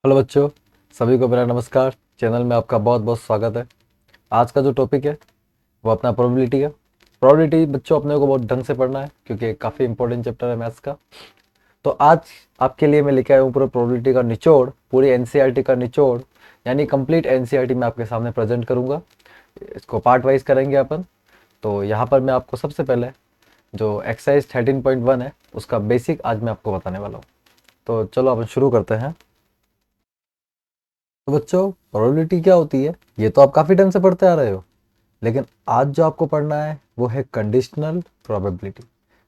Hello बच्चों, सभी को मेरा नमस्कार। चैनल में आपका बहुत बहुत स्वागत है। आज का जो टॉपिक है वो अपना प्रोबेबिलिटी है। प्रोबेबिलिटी बच्चों अपने को बहुत ढंग से पढ़ना है क्योंकि काफ़ी इंपॉर्टेंट चैप्टर है मैथ्स का। तो आज आपके लिए मैं लेके आया हूँ पूरा प्रोबेबिलिटी का निचोड़, पूरी एनसीईआरटी का निचोड़, यानी कंप्लीट एनसीईआरटी मैं आपके सामने प्रेजेंट करूँगा। इसको पार्ट वाइज करेंगे अपन। तो यहाँ पर मैं आपको सबसे पहले जो एक्सरसाइज 13.1 है उसका बेसिक आज मैं आपको बताने वाला हूँ। तो चलो अपन शुरू करते हैं। तो बच्चों, प्रोबेबिलिटी क्या होती है ये तो आप काफ़ी टाइम से पढ़ते आ रहे हो, लेकिन आज जो आपको पढ़ना है वो है कंडीशनल प्रोबेबिलिटी।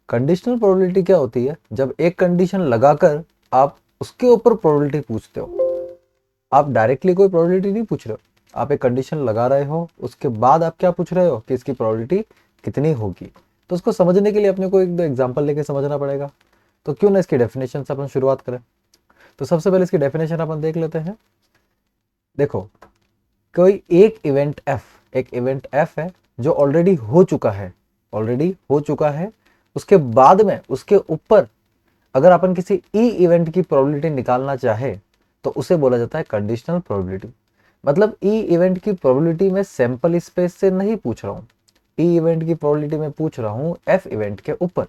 कंडीशनल प्रोबेबिलिटी क्या होती है? जब एक कंडीशन लगाकर आप उसके ऊपर प्रोबेबिलिटी पूछते हो। आप डायरेक्टली कोई प्रोबेबिलिटी नहीं पूछ रहे हो, आप एक कंडीशन लगा रहे हो, उसके बाद आप क्या पूछ रहे हो कि इसकी प्रोबेबिलिटी कितनी होगी। तो उसको समझने के लिए अपने को एक दो एग्जाम्पल लेके समझना पड़ेगा। तो क्यों ना इसकी डेफिनेशन से अपन शुरुआत करें। तो सबसे पहले इसकी डेफिनेशन अपन देख लेते हैं। देखो, कोई एक इवेंट एफ है जो ऑलरेडी हो चुका है। उसके बाद में उसके ऊपर अगर अपन किसी ई इवेंट की प्रोबेबिलिटी निकालना चाहे तो उसे बोला जाता है कंडीशनल प्रोबेबिलिटी। मतलब ई इवेंट की प्रोबेबिलिटी में सैंपल स्पेस से नहीं पूछ रहा हूँ, ई इवेंट की प्रोबेबिलिटी में पूछ रहा हूँ एफ इवेंट के ऊपर।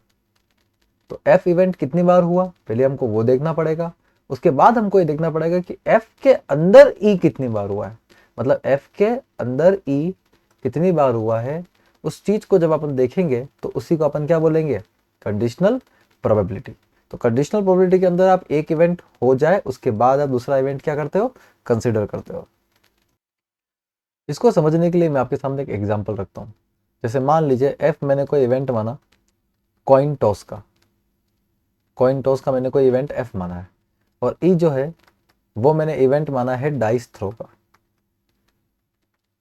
तो एफ इवेंट कितनी बार हुआ पहले हमको वो देखना पड़ेगा। उसके बाद हमको ये देखना पड़ेगा कि एफ के अंदर ई कितनी बार हुआ है। मतलब एफ के अंदर ई कितनी बार हुआ है, उस चीज को जब अपन देखेंगे तो उसी को अपन क्या बोलेंगे? Conditional probability. तो कंडीशनल प्रोबेबिलिटी के अंदर आप एक इवेंट हो जाए उसके बाद आप दूसरा इवेंट क्या करते हो? कंसिडर करते हो। इसको समझने के लिए मैं आपके सामने एक एग्जांपल रखता हूँ। जैसे मान लीजिए एफ मैंने कोई इवेंट माना कॉइन टॉस का। कॉइन टॉस का मैंने कोई इवेंट एफ माना है, और ई जो है वो मैंने इवेंट माना है डाइस थ्रो का।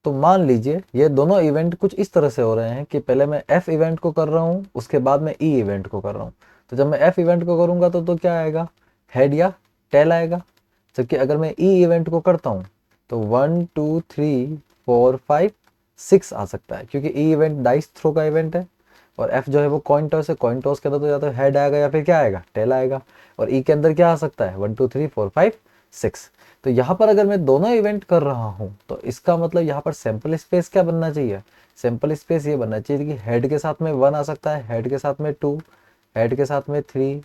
तो मान लीजिए ये दोनों इवेंट कुछ इस तरह से हो रहे हैं कि पहले मैं एफ इवेंट को कर रहा हूँ, उसके बाद मैं ई इवेंट को कर रहा हूँ। तो जब मैं एफ इवेंट को करूंगा तो क्या आएगा? हेड या टेल आएगा। जबकि अगर मैं ई इवेंट को करता हूँ तो 1 2 3 4 5 6 आ सकता है, क्योंकि ई इवेंट डाइस थ्रो का इवेंट है और एफ जो है वो कॉइन टॉस है। कॉइन टॉस के अंदर तो या तो हेड आएगा या फिर क्या आएगा? टेल आएगा। और ई के अंदर क्या आ सकता है? 1 2 3 4 5 6। तो यहाँ पर अगर मैं दोनों इवेंट कर रहा हूँ तो इसका मतलब यहाँ पर सैंपल स्पेस क्या बनना चाहिए? सैंपल स्पेस ये बनना चाहिए कि हेड के साथ में 1 आ सकता है, हेड के साथ में 2, हेड के साथ में 3,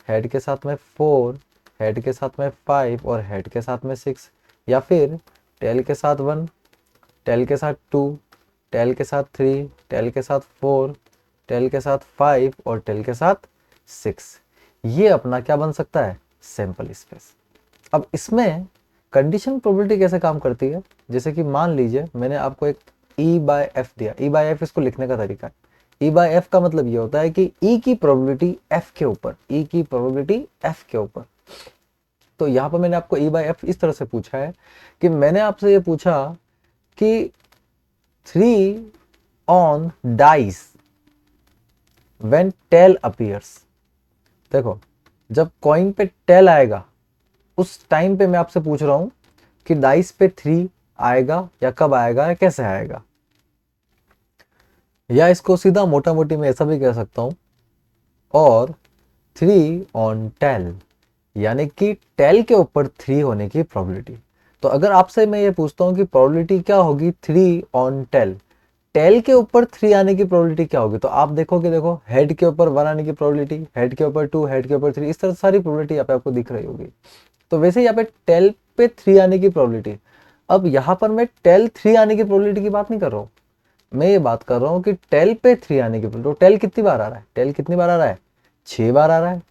हेड के साथ में 4, हेड के साथ में 5 और हेड के साथ में 6। या फिर टेल के साथ 1, टेल के साथ 2, टेल के साथ 3, टेल के साथ 4, टेल के साथ 5 और टेल के साथ 6। ये अपना क्या बन सकता है? Sample space. अब इसमें कंडीशन प्रोबेबिलिटी कैसे काम करती है? जैसे कि मान लीजिए मैंने आपको एक ई बाय एफ दिया। ई बाय एफ इसको लिखने का तरीका है। ई बाय एफ का मतलब ये होता है कि ई की प्रोबेबिलिटी एफ के ऊपर, ई की प्रोबेबिलिटी एफ के ऊपर। तो यहाँ पर मैंने आपको ई बाय एफ इस तरह से पूछा है कि मैंने आपसे ये पूछा कि 3 on dice when tail appears. देखो, जब कॉइन पे टेल आएगा उस टाइम पे मैं आपसे पूछ रहा हूं कि डाइस पे 3 आएगा या कब आएगा या कैसे आएगा। या इसको सीधा मोटा मोटी मैं ऐसा भी कह सकता हूं, और 3 ऑन टेल, यानी कि टेल के ऊपर 3 होने की प्रोबेबिलिटी। तो अगर आपसे मैं ये पूछता हूं कि प्रोबेबिलिटी क्या होगी 3 ऑन टेल, टेल के ऊपर 3 आने की प्रोबेबिलिटी क्या होगी? तो आप देखोगे, देखो हेड के ऊपर 1 आने की प्रोबेबिलिटी, हेड के ऊपर 2, हेड के ऊपर 3, इस तरह सारी प्रोबेबिलिटी यहाँ पे आपको दिख रही होगी। तो वैसे यहाँ पे टेल पे 3 आने की प्रोबेबिलिटी। अब यहाँ पर मैं टेल 3 आने की प्रोबेबिलिटी की बात नहीं कर रहा हूँ, मैं ये बात कर रहा हूँ कि टेल पे 3 आने की प्रोबेबिलिटी। तो टेल कितनी बार आ रहा है? टेल कितनी बार आ रहा है? 6 बार आ रहा है।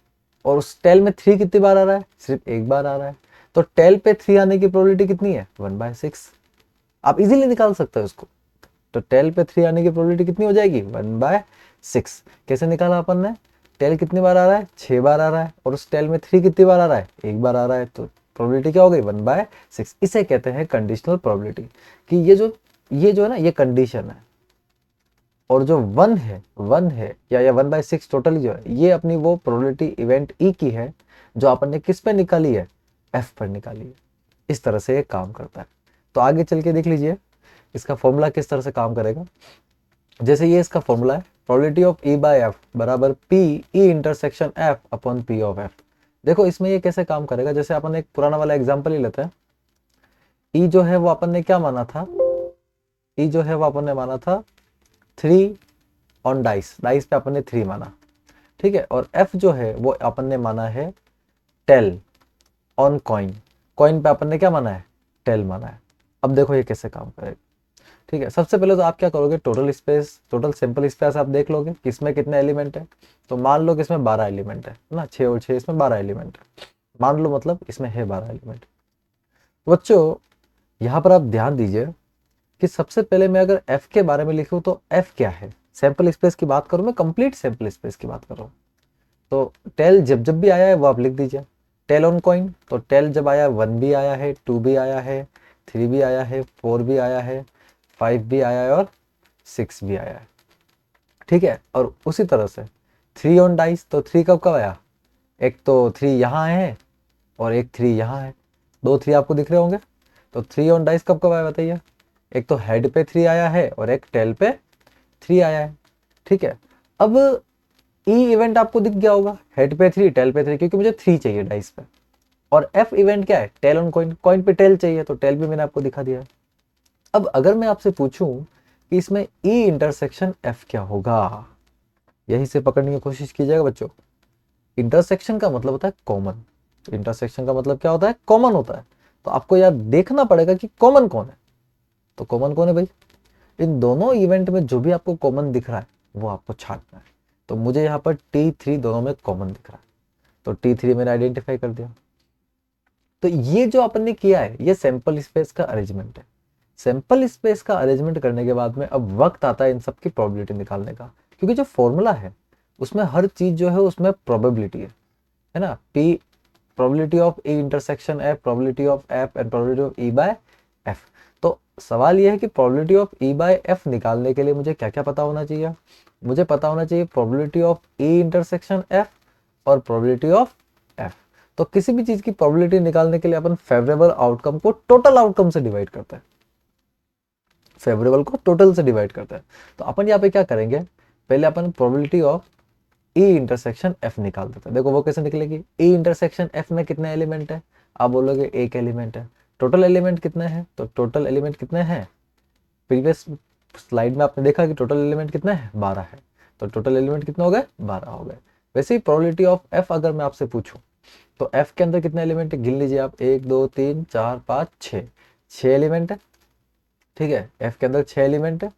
और उस टेल में 3 कितनी बार आ रहा है? सिर्फ एक बार आ रहा है। तो टेल पे 3 आने की प्रोबेबिलिटी कितनी है? 1/6। आप इजीली निकाल सकते हो इसको। तो टेल पे 3 आने की प्रोबेबिलिटी कितनी हो जाएगी? 1/6। कैसे निकाला अपन ने? टेल कितनी बार आ रहा है? 6 बार आ रहा है। और उस टेल में 3 कितनी बार आ रहा है? एक बार आ रहा है। तो प्रोबेबिलिटी क्या हो गई? 1/6। इसे कहते हैं कंडीशनल प्रोबेबिलिटी, कि ये जो है ना, ये कंडीशन है। और जो 1 है या 1/6 टोटली जो है, ये अपनी वो प्रोबेबिलिटी इवेंट ई की है जो अपन ने किस पे निकाली है? एफ पर निकाली है। इस तरह से ये काम करता है। तो आगे चल के देख लीजिए इसका फॉर्मूला किस तरह से काम करेगा। जैसे ये इसका फॉर्मूला है, probability of E by F बराबर P E intersection F upon P of F. देखो इसमें ये कैसे काम करेगा, जैसे अपन एक पुराना वाला एग्जांपल ही लेते हैं। ई जो है वो अपन ने क्या माना था, ई जो है वो अपन ने माना था 3 ऑन डाइस, डाइस पे अपन ने 3 माना, ठीक है। और एफ जो है वो अपन ने माना है 10 ऑन कॉइन, कॉइन पे अपन ने क्या माना है, 10 माना है। अब देखो ये कैसे काम करेगा, ठीक है। सबसे पहले तो आप क्या करोगे, total space, total sample space आप देख लोगे कि इसमें कितने एलिमेंट है। तो मान लो कि इसमें 12 एलिमेंट है ना, 6 और 6 इसमें 12 एलिमेंट है, मान लो, मतलब इसमें है 12 एलिमेंट। बच्चों यहाँ पर आप ध्यान दीजिए कि सबसे पहले मैं अगर f के बारे में लिखूं तो f क्या है, सैंपल स्पेस की बात करूं, मैं कंप्लीट सैंपल स्पेस की बात कर रहा हूं। तो टेल जब जब भी आया है वो आप लिख दीजिए, टेल ऑन कॉइन, तो टेल जब आया 1 भी आया है, 2 भी आया है, 3 भी आया है, 4 भी आया है, 5 भी आया है और 6 भी आया है, ठीक है। और उसी तरह से 3 ऑन डाइस, तो 3 कब कब आया, एक तो 3 यहाँ है और एक 3 यहाँ है, 2 3 आपको दिख रहे होंगे। तो 3 ऑन डाइस कब कब आया बताइए, एक तो हेड पे 3 आया है और एक टेल पे 3 आया है, ठीक है। अब ई इवेंट आपको दिख गया होगा, हेड पे 3 टेल पे 3, क्योंकि मुझे 3 चाहिए डाइस पे। और एफ इवेंट क्या है, टेल ऑन कॉइन, कॉइन पे टेल चाहिए, तो टेल भी मैंने आपको दिखा दिया है। अब अगर मैं आपसे पूछूं कि इसमें ई इंटरसेक्शन एफ क्या होगा, यही से पकड़ने की कोशिश कीजिएगा बच्चों। इंटरसेक्शन का मतलब होता है कॉमन, इंटरसेक्शन का मतलब क्या होता है, कॉमन होता है। तो आपको यार देखना पड़ेगा कि कॉमन कौन है। तो कॉमन कौन है भाई, इन दोनों इवेंट में जो भी आपको कॉमन दिख रहा है वो आपको छांटना है। तो मुझे यहाँ पर T3 दोनों में कॉमन दिख रहा है, तो T3 मैंने आइडेंटिफाई कर दिया। तो ये जो अपन ने किया है ये सैंपल स्पेस का अरेंजमेंट है। सैंपल स्पेस का अरेंजमेंट करने के बाद में अब वक्त आता है इन सब की प्रोबेबिलिटी निकालने का, क्योंकि जो फॉर्मूला है उसमें हर चीज जो है उसमें प्रोबेबिलिटी है ना। P probability of E intersection F, probability of F and probability of E by F। तो सवाल यह है कि probability of E by F निकालने के लिए मुझे क्या क्या पता होना चाहिए, मुझे पता होना चाहिए probability of E intersection F और प्रोबेबिलिटी ऑफ F। तो किसी भी चीज की प्रोबेबिलिटी निकालने के लिए अपन फेवरेबल आउटकम को टोटल आउटकम से डिवाइड करते हैं, फेवरेबल को टोटल से डिवाइड करते हैं। तो अपन यहाँ पे क्या करेंगे, पहले अपन probability of E intersection F निकाल देते हैं। देखो वो कैसे निकलेगी, ई इंटरसेक्शन एफ में कितने एलिमेंट है, आप बोलोगे एक एलिमेंट है। टोटल एलिमेंट कितने हैं, तो टोटल एलिमेंट कितने हैं, प्रीवियस स्लाइड में आपने देखा कि टोटल एलिमेंट कितने हैं, 12 है। तो टोटल एलिमेंट कितने हो गए, 12 हो गए। वैसे ही प्रोबेबिलिटी ऑफ एफ अगर मैं आपसे पूछूं तो एफ के अंदर कितने एलिमेंट है, गिन लीजिए आप, 1 2 3 4 5 6, 6 एलिमेंट है, ठीक है। एफ के अंदर 6 एलिमेंट है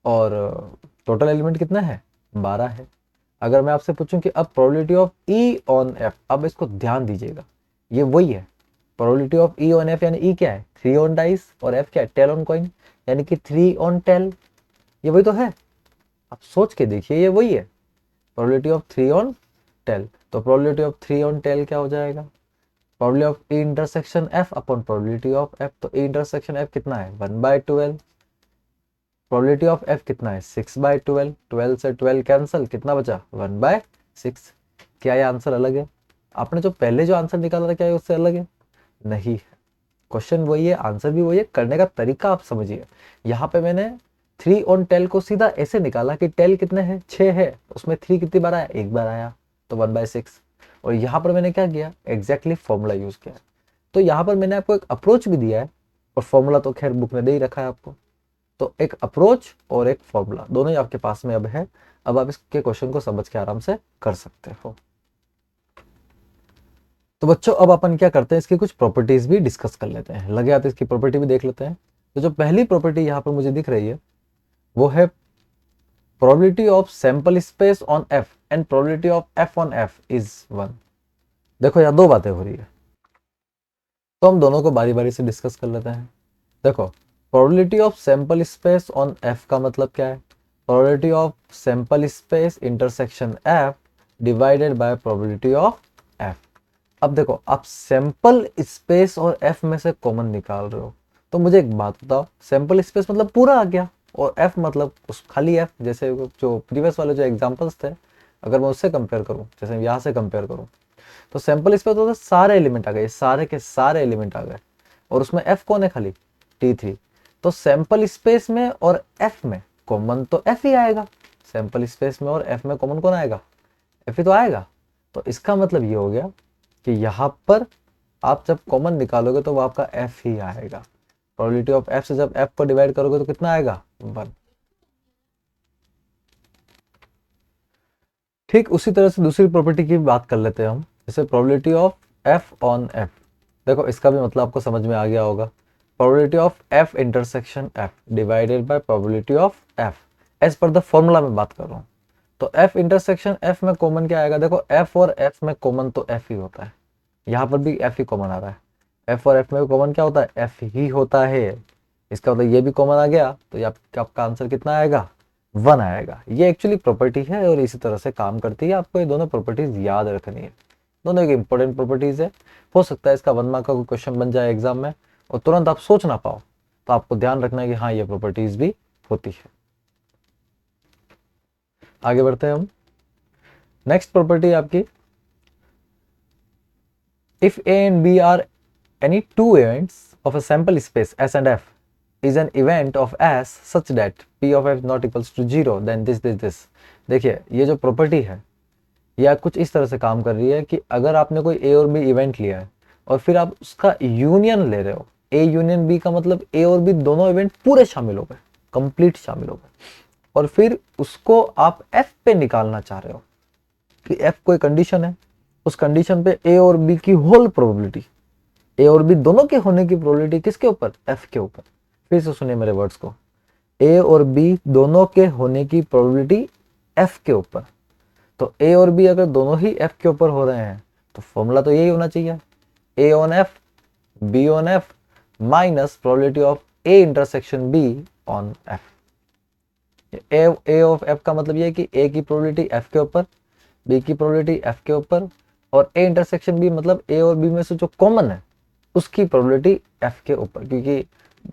और टोटल एलिमेंट कितना है, 12 है। अगर मैं आपसे पूछूं कि अब probability of E on F, अब इसको ध्यान दीजिएगा, ये वही है probability of E on F, यानी ई क्या है 3 ऑन डाइस और एफ क्या है टेल ऑन कॉइन, यानी कि 3 ऑन टेल, ये वही तो है। आप सोच के देखिए ये वही है, प्रोबेबिलिटी ऑफ 3 ऑन टेल। तो प्रोबेबिलिटी ऑफ 3 ऑन टेल क्या हो जाएगा, probability of E intersection F upon probability of F. तो ई इंटरसेक्शन एफ कितना है 1/12, प्रोबेबिलिटी ऑफ एफ कितना है 6/12, 12 से 12 कैंसिल, कितना बचा 1/6। क्या ये आंसर अलग है, आपने जो पहले जो आंसर निकाला था क्या ये उससे अलग है, नहीं। क्वेश्चन वही है, आंसर भी वही है, करने का तरीका आप समझिए। यहाँ पे मैंने 3 ऑन टेल को सीधा ऐसे निकाला कि टेल कितने हैं 6 है, उसमें 3 कितनी बार आया, एक बार आया, तो 1/6। और यहाँ पर मैंने क्या किया, एग्जैक्टली फॉर्मूला यूज किया। तो यहाँ पर मैंने आपको एक अप्रोच भी दिया है और फॉर्मूला तो खैर बुक में दे ही रखा है आपको। तो एक अप्रोच और एक फॉर्मूला दोनों ही आपके पास में अब है, अब आप इसके क्वेश्चन को समझ के आराम से कर सकते हो। तो बच्चों अब अपन क्या करते हैं, इसकी कुछ प्रॉपर्टीज भी डिस्कस कर लेते हैं, लगे आते इसकी प्रॉपर्टी भी देख लेते हैं। तो जो पहली प्रॉपर्टी यहाँ पर मुझे दिख रही है वो है probability of sample space on F and probability of F on F is 1। देखो यहाँ दो बातें हो रही है, तो हम दोनों को बारी बारी से डिस्कस कर लेते हैं। देखो probability of sample space on F का मतलब क्या है, probability of sample space intersection F divided by probability of F. अब देखो आप सैंपल स्पेस और एफ में से कॉमन निकाल रहे हो, तो मुझे एक बात बताओ, सैंपल स्पेस मतलब पूरा आ गया और एफ मतलब उस खाली एफ, जैसे जो प्रीवियस वाले जो एग्जांपल्स थे अगर मैं उससे कंपेयर करूं, जैसे यहाँ से कंपेयर करूं, तो सैंपल स्पेस तो सारे एलिमेंट आ गए, सारे के सारे एलिमेंट आ गए, और उसमें एफ कौन है खाली T3। तो सैंपल स्पेस में और एफ में कॉमन तो एफ ही आएगा, सैंपल स्पेस में और एफ में कॉमन कौन आएगा, एफ ही तो आएगा। तो इसका मतलब ये हो गया कि यहाँ पर आप जब कॉमन निकालोगे तो वो आपका एफ ही आएगा। प्रोबेबिलिटी ऑफ एफ से जब एफ को डिवाइड करोगे तो कितना आएगा, 1। ठीक उसी तरह से दूसरी प्रॉपर्टी की बात कर लेते हैं हम, जैसे probability of F on F. देखो इसका भी मतलब आपको समझ में आ गया होगा। Probability of F intersection F divided by probability of F, as per the formula में बात कर रहा हूँ। तो एफ इंटरसेक्शन एफ में कॉमन क्या आएगा, देखो एफ और एफ में कॉमन तो एफ ही होता है, यहाँ पर भी एफ ही कॉमन आ रहा है। एफ और एफ में कॉमन क्या होता है, एफ ही होता है। इसका मतलब ये भी कॉमन आ गया, तो ये आपका आंसर कितना आएगा, 1 आएगा। ये एक्चुअली प्रॉपर्टी है और इसी तरह से काम करती है। आपको ये दोनों प्रॉपर्टीज याद रखनी है, दोनों एक इंपॉर्टेंट प्रॉपर्टीज है। हो सकता है इसका 1 मार्क का कोई क्वेश्चन बन जाए एग्जाम में और तुरंत आप सोच ना पाओ, तो आपको ध्यान रखना है कि हाँ ये प्रॉपर्टीज भी होती है। आगे बढ़ते हैं हम। नेक्स्ट प्रॉपर्टी आपकी, if A and B are any two events of a sample space S and F is an event of S such that P of F not equals to 0, then this। देखिए ये जो property है यह कुछ इस तरह से काम कर रही है कि अगर आपने कोई ए और बी इवेंट लिया है और फिर आप उसका यूनियन ले रहे हो, ए यूनियन बी का मतलब ए और बी दोनों इवेंट पूरे शामिल हो गए, कंप्लीट शामिल हो गए, और फिर उसको आप एफ पे निकालना चाह रहे हो कि एफ कोई कंडीशन है, उस कंडीशन पे ए और बी की होल प्रोबेबिलिटी, ए और बी दोनों के होने की प्रोबेबिलिटी किसके ऊपर, एफ के ऊपर। फिर से सुनिए मेरे वर्ड्स को, ए और बी दोनों के होने की प्रोबेबिलिटी एफ के ऊपर। तो ए और बी अगर दोनों ही एफ के ऊपर हो रहे हैं तो फॉर्मूला तो यही होना चाहिए, A on F B on F minus probability of A intersection B on F. A of F का मतलब ये है कि ए की प्रोबेबिलिटी एफ के ऊपर, बी की प्रोबेबिलिटी एफ के ऊपर, और ए इंटरसेक्शन बी मतलब ए और बी में से जो कॉमन है उसकी प्रोबेबिलिटी एफ के ऊपर, क्योंकि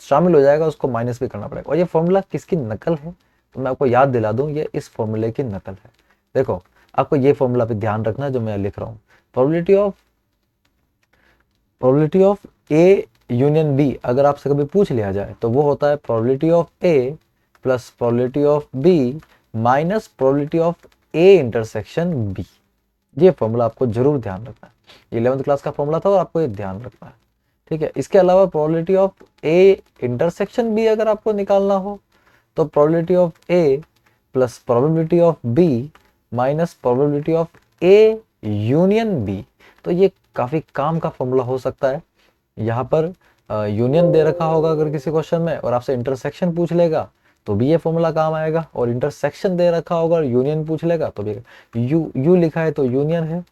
शामिल हो जाएगा उसको माइनस भी करना पड़ेगा। और ये फॉर्मूला किसकी नकल है, तो मैं आपको याद दिला दूं, ये इस फॉर्मूले की नकल है। देखो आपको ये फॉर्मूला पे ध्यान रखना है जो मैं लिख रहा हूँ। Probability of A union B अगर आपसे कभी पूछ लिया जाए तो वो होता है probability of A plus probability of B minus probability of A intersection B. ये फॉर्मूला आपको जरूर ध्यान रखना है, 11th क्लास का फॉर्मूला था और आपको ये ध्यान रखना है, ठीक है। इसके अलावा probability of A intersection B अगर आपको निकालना हो तो probability of A plus probability of B minus probability of A union B. तो ये काफी काम का फॉर्मूला हो सकता है। यहाँ पर यूनियन दे रखा होगा अगर किसी क्वेश्चन में और आपसे इंटरसेक्शन पूछ लेगा तो भी ये फॉर्मूला काम आएगा, और इंटरसेक्शन दे रखा होगा और यूनियन पूछ लेगा तो भी यू लिखा है तो यूनियन है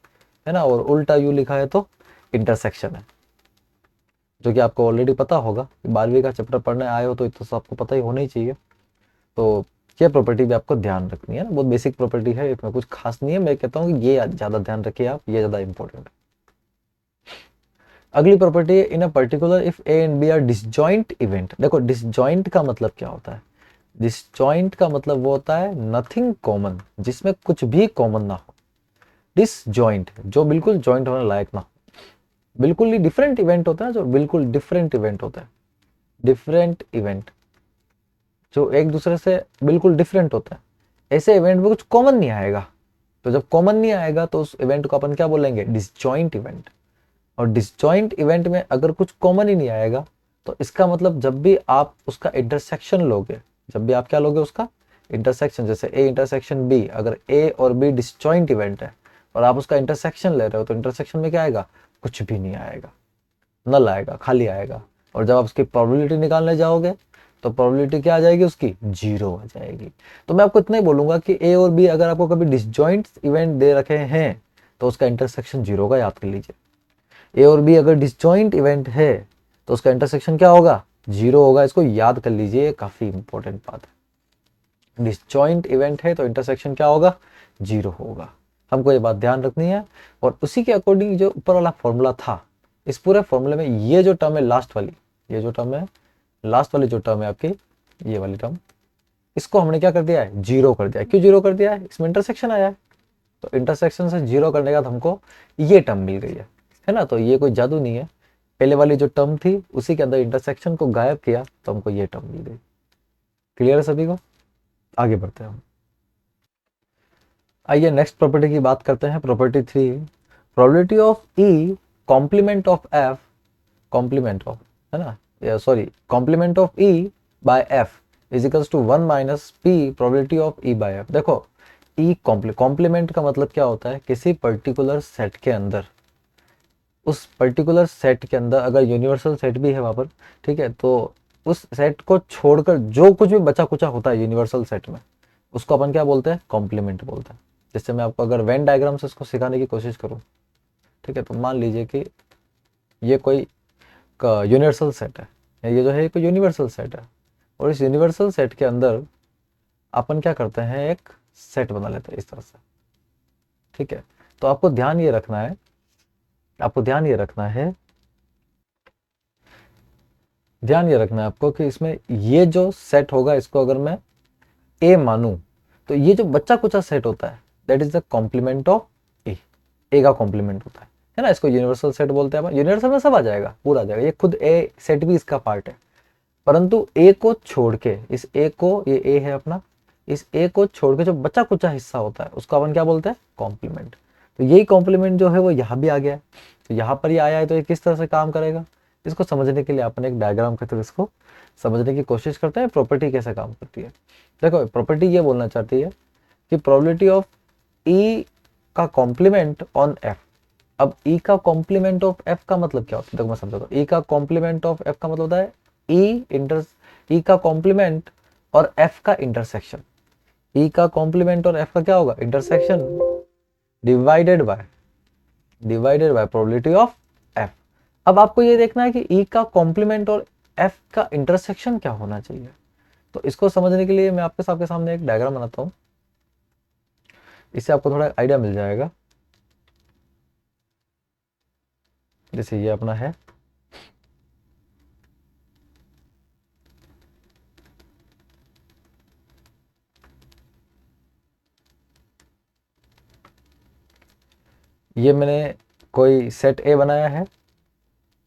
ना, और उल्टा यू लिखा है तो इंटरसेक्शन है, जो कि आपको ऑलरेडी पता होगा, 12वीं का चैप्टर पढ़ने आए हो तो इतना तो आपको पता ही होना ही चाहिए। तो ये प्रॉपर्टी भी आपको ध्यान रखनी है ना, बहुत बेसिक प्रॉपर्टी है, इसमें कुछ खास नहीं है। मैं कहता हूँ कि ये ज्यादा ध्यान रखिए आप, ये ज्यादा इंपॉर्टेंट है। अगली प्रॉपर्टी है, in a particular if A and B are disjoint event. देखो डिसजॉइंट का मतलब क्या होता है, डिसजॉइंट का मतलब वो होता है नथिंग कॉमन, जिसमें कुछ भी कॉमन ना हो। डिसजॉइंट जो बिल्कुल जॉइंट होने लायक ना हो, बिल्कुल ही डिफरेंट इवेंट होता है, जो बिल्कुल डिफरेंट इवेंट होता है, डिफरेंट इवेंट जो एक दूसरे से बिल्कुल डिफरेंट होता है, ऐसे इवेंट में कुछ कॉमन नहीं आएगा। तो जब कॉमन नहीं आएगा तो उस इवेंट को अपन क्या बोलेंगे, डिसजॉइंट इवेंट। और डिसजॉइंट इवेंट में अगर कुछ कॉमन ही नहीं आएगा तो इसका मतलब जब भी आप उसका इंटरसेक्शन लोगे, जब भी आप क्या लोगे उसका इंटरसेक्शन, जैसे ए इंटरसेक्शन बी, अगर ए और बी डिसजॉइंट इवेंट है और आप उसका इंटरसेक्शन ले रहे हो तो इंटरसेक्शन में क्या आएगा, कुछ भी नहीं आएगा, नल आएगा, खाली आएगा। और जब आप उसकी प्रोबेबिलिटी निकालने जाओगे तो प्रोबेबिलिटी क्या आ जाएगी उसकी, 0 आ जाएगी। तो मैं आपको इतना ही बोलूंगा कि ए और बी अगर आपको कभी डिसजॉइंट इवेंट दे रखे हैं तो उसका इंटरसेक्शन 0 का याद कर लीजिए। ए और बी अगर डिसजॉइंट इवेंट है तो उसका इंटरसेक्शन क्या होगा, 0 होगा। इसको याद कर लीजिए, काफी इंपॉर्टेंट बात है। डिसजॉइंट इवेंट है तो इंटरसेक्शन क्या होगा, 0 होगा। हमको ये बात ध्यान रखनी है। और उसी के अकॉर्डिंग जो ऊपर वाला फॉर्मूला था, इस पूरे फॉर्मूले में ये जो टर्म है लास्ट वाली, ये जो टर्म है लास्ट वाली, जो टर्म है आपकी ये वाली टर्म, इसको हमने क्या कर दिया है, 0 कर दिया है। क्यों 0 कर दिया है, इसमें इंटरसेक्शन आया है, तो इंटरसेक्शन से 0 करने के बाद हमको ये टर्म मिल गई है ना। तो ये कोई जादू नहीं है, पहले वाली जो टर्म थी उसी के अंदर इंटरसेक्शन को गायब किया तो हमको ये टर्म मिल गई। क्लियर है सभी को, आगे बढ़ते हैं हम। आइए नेक्स्ट प्रॉपर्टी की बात करते हैं, property 3। Probability of E complement of F, complement of, है ना, sorry, complement of E by F is equals to 1 minus P probability of E by F. देखो ई कॉम्प्लीमेंट का मतलब क्या होता है, किसी पर्टिकुलर सेट के अंदर, उस पर्टिकुलर सेट के अंदर अगर यूनिवर्सल सेट भी है वहाँ पर, ठीक है, तो उस सेट को छोड़कर जो कुछ भी बचा कुचा होता है यूनिवर्सल सेट में, उसको अपन क्या बोलते हैं, कॉम्प्लीमेंट बोलते हैं। जैसे मैं आपको अगर वेन डायग्राम से इसको सिखाने की कोशिश करूँ, ठीक है, तो मान लीजिए कि ये कोई यूनिवर्सल सेट है, ये जो है एक यूनिवर्सल सेट है, और इस यूनिवर्सल सेट के अंदर अपन क्या करते हैं, एक सेट बना लेते हैं इस तरह से, ठीक है। तो आपको ध्यान ये रखना है, आपको ध्यान ये रखना है, ध्यान ये रखना है आपको कि इसमें ये जो सेट होगा, इसको अगर मैं ए मानूं, तो ये जो बच्चा कुचा सेट होता है that is the complement of A का कॉम्प्लीमेंट होता है ना। इसको यूनिवर्सल सेट बोलते हैं। यूनिवर्सल में सब आ जाएगा, पूरा आ जाएगा, ये खुद ए सेट भी इसका पार्ट है, परंतु ए को छोड़ के, इस ए को, ये ए है अपना, इस ए को छोड़ के जो बचा कुचा हिस्सा होता है उसको अपन क्या बोलते हैं, कॉम्प्लीमेंट। तो यही कॉम्प्लीमेंट जो है वो यहाँ भी आ गया है, तो यहाँ पर ये आया है, तो ये किस तरह से काम करेगा, इसको समझने के लिए अपन एक डायग्राम के थ्रू इसको समझने की कोशिश करते हैं, प्रॉपर्टी कैसे काम करती है। देखो प्रॉपर्टी ये बोलना चाहती है कि प्रोबेबिलिटी ऑफ ई का कॉम्प्लीमेंट ऑन एफ। अब ई का कॉम्प्लीमेंट ऑफ एफ का मतलब क्या होता है, देखो मैं समझाता हूँ। ई का कॉम्प्लीमेंट ऑफ एफ का मतलब होता है ई का कॉम्प्लीमेंट और एफ का इंटरसेक्शन। ई का कॉम्प्लीमेंट और एफ का क्या होगा, intersection, divided by probability of F. अब आपको ये देखना है कि ई का कॉम्प्लीमेंट और एफ का इंटरसेक्शन क्या होना चाहिए। तो इसको समझने के लिए मैं आपके सामने एक डायग्राम बनाता हूँ, इससे आपको थोड़ा आइडिया मिल जाएगा। जैसे ये अपना है, ये मैंने कोई सेट ए बनाया है,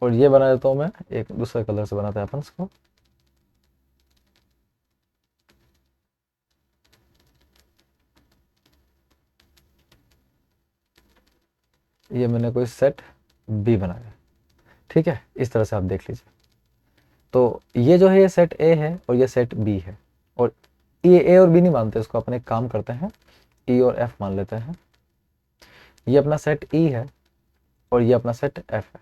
और ये बना देता हूँ मैं एक दूसरे कलर से, बनाते हैं अपन इसको। ये मैंने कोई सेट बी बनाया, ठीक है, इस तरह से आप देख लीजिए। तो ये जो है ये सेट ए है और ये सेट बी है, और ये ए और बी नहीं मानते, इसको अपन एक काम करते हैं, ई और एफ मान लेते हैं। ये अपना सेट ई है और ये अपना सेट एफ है।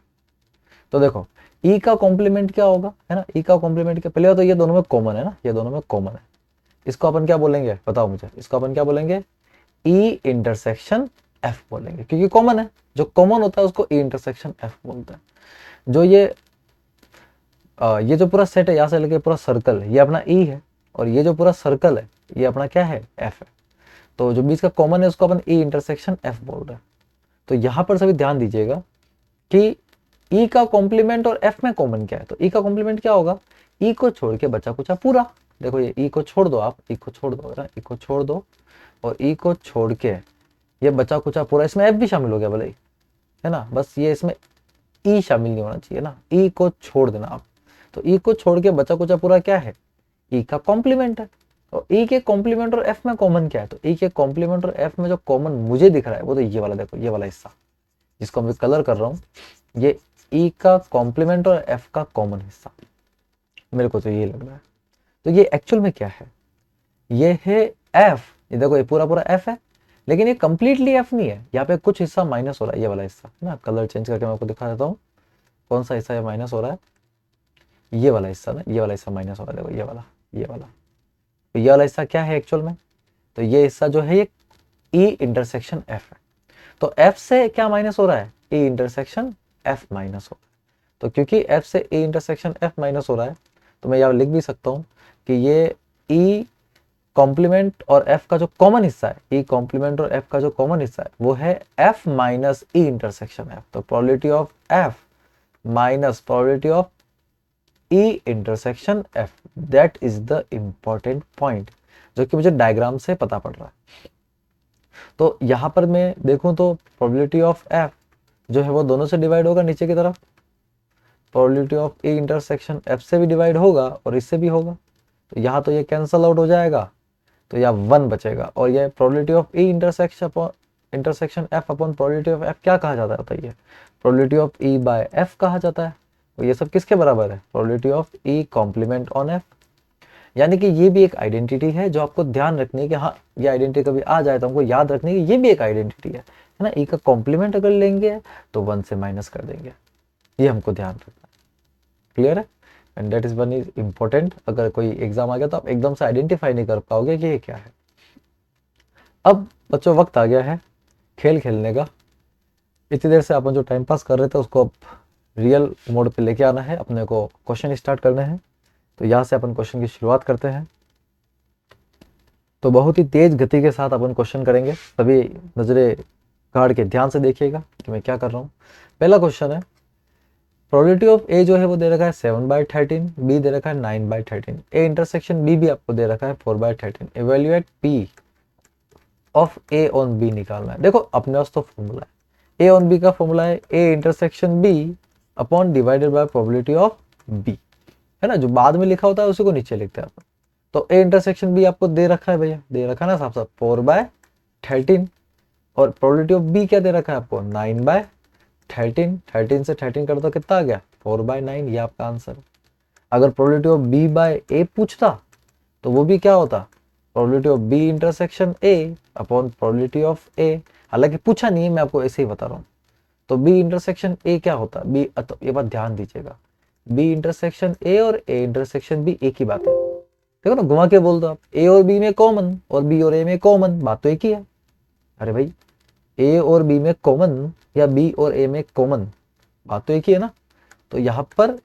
तो देखो ई का कॉम्प्लीमेंट क्या होगा, है ना, ई का कॉम्प्लीमेंट क्या, पहले तो ये दोनों में कॉमन है ना, ये दोनों में कॉमन है, इसको अपन क्या बोलेंगे बताओ मुझे, इसको अपन क्या बोलेंगे, ई इंटरसेक्शन एफ बोलेंगे, क्योंकि कॉमन है, जो कॉमन होता है उसको ई इंटरसेक्शन एफ बोलते हैं। जो ये जो पूरा सेट है यहाँ से लेके पूरा सर्कल, ये अपना ई है, और ये जो पूरा सर्कल है ये अपना क्या है, एफ है। तो जो बीच का कॉमन है उसको अपन ई इंटरसेक्शन एफ बोल रहे हैं। तो यहाँ पर सभी ध्यान दीजिएगा कि ई का कॉम्प्लीमेंट और एफ में कॉमन क्या है। तो ई का कॉम्प्लीमेंट क्या होगा, ई को छोड़ के बचा कुचा पूरा। देखो ये ई को छोड़ दो, आप ई को छोड़ दो, ई को छोड़ दो, और ई को छोड़ के ये बचा कुचा पूरा, इसमें एफ भी शामिल हो गया भले ही, है ना, बस ये इसमें ई शामिल नहीं होना चाहिए ना, ई को छोड़ देना आप। तो ई को छोड़ के बचा कुचा पूरा क्या है, ई का कॉम्प्लीमेंट है। और ई के कॉम्प्लीमेंट और एफ में कॉमन क्या है, तो ई के कॉम्प्लीमेंट और एफ में जो कॉमन मुझे दिख रहा है वो तो ये वाला, देखो ये वाला हिस्सा जिसको मैं कलर कर रहा हूँ, ये ई का कॉम्प्लीमेंट और एफ का कॉमन हिस्सा, मेरे को तो ये लग रहा है। तो ये एक्चुअल में क्या है, ये है एफ। ये देखो ये पूरा पूरा एफ है, लेकिन ये कंप्लीटली एफ नहीं है, यहाँ पे कुछ हिस्सा माइनस हो रहा है, ये वाला हिस्सा है ना, कलर चेंज करके मैं आपको दिखा देता हूँ कौन सा हिस्सा माइनस हो रहा है, ये वाला हिस्सा ना, ये वाला हिस्सा माइनस हो रहा है, देखो ये वाला, ये वाला। तो ये वाला हिस्सा क्या है एक्चुअल में, तो ये हिस्सा जो है ये ई इंटरसेक्शन एफ है। तो एफ से क्या माइनस हो रहा है, ई इंटरसेक्शन एफ माइनस हो रहा है। तो क्योंकि एफ से ई इंटरसेक्शन एफ माइनस हो रहा है, तो मैं यहाँ लिख भी सकता हूँ कि ये ई कॉम्प्लीमेंट और एफ का जो कॉमन हिस्सा है, ई कॉम्प्लीमेंट और एफ का जो कॉमन हिस्सा है वो है F minus E intersection F. तो probability of F minus probability of E intersection F, that is the important point जो कि मुझे डायग्राम से पता पड़ रहा है। तो यहां पर मैं देखूं तो प्रोबेबिलिटी ऑफ एफ जो है वो दोनों से डिवाइड होगा नीचे की तरफ, probability of E intersection F से भी डिवाइड होगा और इससे भी होगा। तो यहाँ तो ये कैंसल आउट हो जाएगा, तो यहाँ 1 बचेगा, और ये probability of E intersection intersection F upon probability of F क्या कहा जाता है बताइए? Probability of E by F कहा जाता है। तो ये सब किसके बराबर है? Probability of E complement on F. यानी कि ये भी एक आइडेंटिटी है जो आपको ध्यान रखनी है कि हाँ ये आइडेंटिटी कभी आ जाए तो हमको याद रखनी है कि ये भी एक आइडेंटिटी है ना। ई का कॉम्प्लीमेंट अगर लेंगे तो 1 से माइनस कर देंगे, ये हमको ध्यान रखना है। क्लियर है? And that is one is important. अगर कोई एग्जाम आ गया तो आप एकदम से आइडेंटिफाई नहीं कर पाओगे कि ये क्या है। अब बच्चों वक्त आ गया है खेल खेलने का। इतनी देर से अपन जो टाइम पास कर रहे थे उसको अब रियल मोड पे लेके आना है, अपने को क्वेश्चन स्टार्ट करने हैं। तो यहाँ से अपन क्वेश्चन की शुरुआत करते हैं। तो बहुत ही तेज गति के साथ अपन क्वेश्चन करेंगे, सभी नजरें गाड़ के ध्यान से देखिएगा कि मैं क्या कर रहा हूँ। पहला क्वेश्चन है, प्रोबेबिलिटी ऑफ ए जो है वो दे रखा है 7/13, बी दे रखा है 9/13, ए इंटरसेक्शन बी भी आपको दे रखा है 4/13। Evaluate P of A on B निकालना है। देखो अपने पास तो फॉर्मूला है, ए ऑन बी का फॉर्मूला है A intersection B upon divided by probability of B, है ना। जो बाद में लिखा होता है उसी को नीचे लिखते हैं अपन। तो ए इंटरसेक्शन बी आपको दे रखा है भैया, दे रखा है ना साहब 4/13, और प्रोबेबिलिटी ऑफ बी क्या दे रखा है आपको 9/13। 13 से 13 कर दो कितना आ गया 4/9, ये आपका आंसर है। अगर probability of B by A पूछता तो वो भी क्या होता, probability of B intersection A upon probability of A. हालांकि पूछा नहीं है, मैं आपको ऐसे ही बता रहा हूँ। तो बी इंटरसेक्शन ए क्या होता बी, तो ये बात ध्यान दीजिएगा, बी इंटरसेक्शन ए और ए इंटरसेक्शन बी एक ही बात है। देखो ना, घुमा के बोल दो आप, ए और बी में कॉमन और बी और ए में कॉमन, बात तो एक ही है। अरे भाई ए और बी में कॉमन या बी और ए में कॉमन, बात तो एक ही है ना। तो यहाँ पर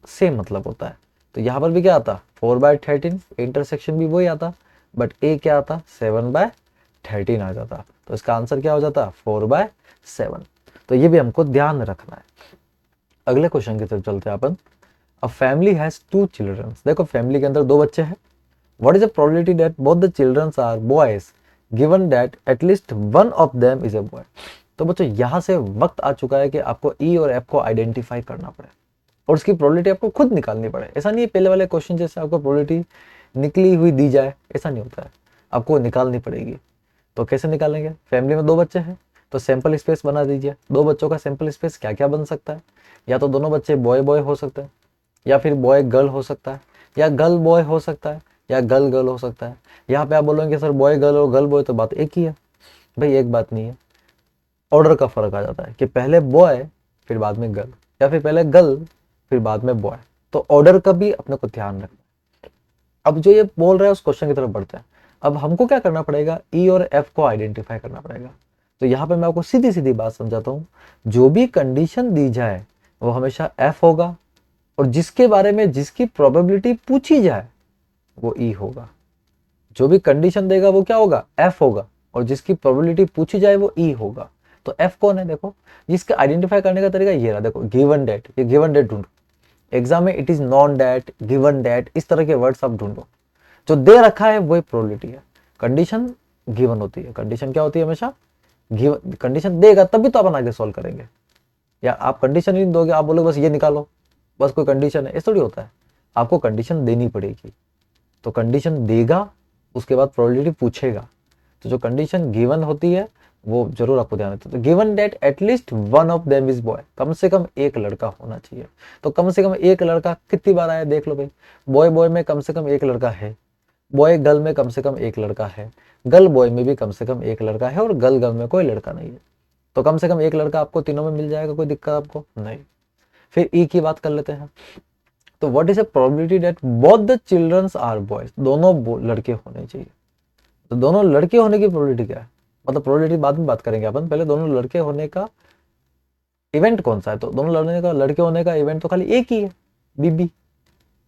सेम मतलब होता है। तो यहाँ पर भी क्या आता 4/13, इंटरसेक्शन भी वही आता, बट ए क्या आता 7/13 आ जाता। तो इसका आंसर क्या हो जाता 4/7। तो ये भी हमको ध्यान रखना है। अगले क्वेश्चन की तरफ चलते हैं अपन। A family has 2 children. देखो फैमिली के अंदर 2 बच्चे हैं। What is the probability that both the children are boys given that at least one of them is a boy. तो बच्चों यहाँ से वक्त आ चुका है कि आपको ई और एफ को आइडेंटिफाई करना पड़े और उसकी प्रोबेबिलिटी आपको खुद निकालनी पड़े। ऐसा नहीं है पहले वाले क्वेश्चन जैसे आपको प्रोबेबिलिटी निकली हुई दी जाए, ऐसा नहीं होता है, आपको निकालनी पड़ेगी। तो कैसे निकालेंगे? फैमिली में 2 बच्चे हैं तो सैंपल स्पेस बना दीजिए। 2 बच्चों का सैंपल स्पेस क्या क्या बन सकता है? या तो दोनों बच्चे बॉय बॉय हो सकते हैं, या फिर बॉय गर्ल हो सकता है, या गर्ल बॉय हो सकता है, या गर्ल गर्ल हो सकता है। यहाँ पे आप बोलोगे सर बॉय गर्ल और गर्ल बॉय, तो बात एक ही है भाई, एक बात नहीं है। ऑर्डर का फर्क आ जाता है कि पहले बॉय फिर बाद में गर्ल, या फिर पहले गर्ल फिर बाद में बॉय। तो ऑर्डर का भी अपने को ध्यान रखना है। अब जो ये बोल रहा है उस क्वेश्चन की तरफ बढ़ते हैं। अब हमको क्या करना पड़ेगा, ई और एफ को आइडेंटिफाई करना पड़ेगा। तो यहाँ पे मैं आपको सीधी सीधी बात समझाता हूँ, जो भी कंडीशन दी जाए वो हमेशा एफ होगा, और जिसके बारे में जिसकी प्रोबेबिलिटी पूछी जाए वो ई होगा। जो भी कंडीशन देगा वो क्या होगा एफ होगा, और जिसकी प्रोबेबिलिटी पूछी जाए वो ई होगा। तो एफ कौन है? देखो जिसका आइडेंटिफाई करने का तरीका ये रहा। देखो गिवन डेट, ये गिवन डेट ढूंढो। एग्जाम में it is known that, given that, इस तरह के वर्ड्स आप ढूंढो। जो दे रखा है वही प्रोबेबिलिटी है। कंडीशन गिवन होती है। कंडीशन क्या होती है? हमेशा गिवन। कंडीशन देगा तभी तो अपन आगे सॉल्व करेंगे। या आप कंडीशन ही नहीं दोगे, आप बोलोगे बस ये निकालो, बस कोई कंडीशन है, ऐसा थोड़ी होता है। आपको कंडीशन देनी पड़ेगी। तो कंडीशन देगा, उसके बाद प्रोबेबिलिटी पूछेगा। तो जो कंडीशन गिवन होती है वो जरूर आपको ध्यान रखना है। तो given that at least one of them is boy, कम से कम एक लड़का होना चाहिए। तो कम से कम एक लड़का कितनी बार आया देख लो भाई। बॉय बॉय में कम से कम एक लड़का है, बॉय गर्ल में कम से कम एक लड़का है, गर्ल बॉय में भी कम से कम एक लड़का है, और गर्ल गर्ल में कोई लड़का नहीं है। तो कम से कम एक लड़का आपको तीनों में मिल जाएगा, कोई दिक्कत आपको नहीं। फिर ई की बात कर लेते हैं। तो what is a probability that both the childrens are boys, दोनों लड़के होने चाहिए। तो दोनों लड़के होने की प्रोबेबिलिटी क्या है? मतलब प्रोबेबिलिटी बाद में बात करेंगे अपन, पहले दोनों लड़के होने का इवेंट कौन सा है? तो दोनों लड़के होने का इवेंट तो खाली एक ही है, बीबी।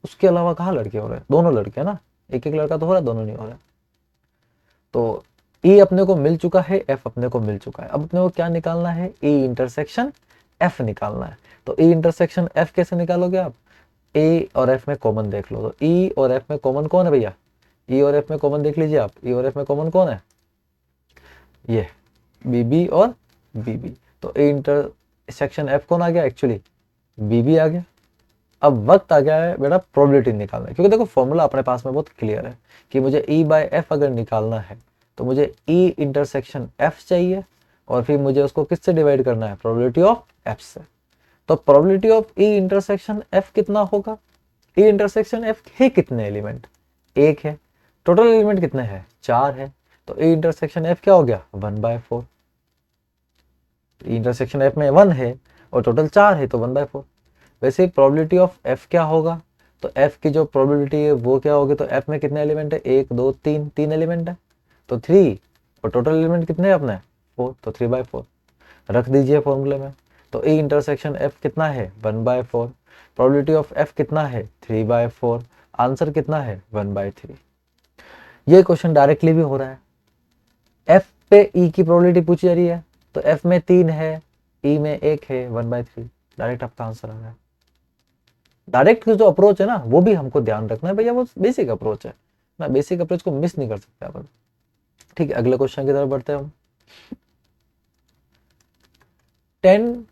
उसके अलावा कहाँ लड़के हो रहे हैं? दोनों लड़के है ना, एक एक लड़का तो हो रहा है, दोनों नहीं हो रहा है। तो ई अपने को मिल चुका है, एफ अपने को मिल चुका है। अब अपने को क्या निकालना है? ई इंटरसेक्शन एफ निकालना है। तो ई इंटरसेक्शन एफ कैसे निकालोगे आप? ए और एफ में कॉमन देख लो। तो ई और एफ में कॉमन कौन है भैया? ई और एफ में कॉमन देख लीजिए आप। ई और एफ में कॉमन कौन है? ये बीबी और बीबी। तो ए इंटरसेक्शन एफ कौन आ गया? एक्चुअली बीबी आ गया। अब वक्त आ गया है बेटा प्रोबेबिलिटी निकालना है, क्योंकि देखो फॉर्मूला अपने पास में बहुत क्लियर है कि मुझे ई बाय एफ अगर निकालना है तो मुझे ई इंटरसेक्शन एफ चाहिए और फिर मुझे उसको किससे डिवाइड करना है, प्रोबेबिलिटी ऑफ एफ से। तो probability of E intersection F कितना होगा, ई इंटरसेक्शन एफ है कितने एलिमेंट, एक है, टोटल एलिमेंट कितने हैं, 4 है, तो ई इंटरसेक्शन एफ क्या हो गया, 1/4। ई इंटरसेक्शन एफ में 1 है और टोटल 4 है तो 1/4। वैसे ही प्रोबेबिलिटी ऑफ एफ क्या होगा, तो एफ की जो प्रोबेबिलिटी है वो क्या होगी, तो एफ में कितने एलिमेंट है, 1 2 3, 3 एलिमेंट है तो 3, और टोटल एलिमेंट कितने हैं अपने 4, तो 3/4 रख दीजिए फॉर्मूले में। तो ई इंटरसेक्शन एफ कितना है, 1/4, प्रोबेबिलिटी ऑफ एफ कितना है, 3/4, आंसर कितना है, 1/3। ये क्वेश्चन डायरेक्टली भी हो रहा है, एफ पे ई की प्रोबेबिलिटी पूछी जा रही है, तो एफ में 3 है, ई में 1 है, 1/3, डायरेक्ट आपका आंसर आ रहा है। डायरेक्ट जो अप्रोच है ना वो भी हमको ध्यान रखना है भैया, वो बेसिक अप्रोच है ना, बेसिक अप्रोच को मिस नहीं कर सकते अपन। ठीक है, अगले क्वेश्चन की तरफ बढ़ते हैं हम। 10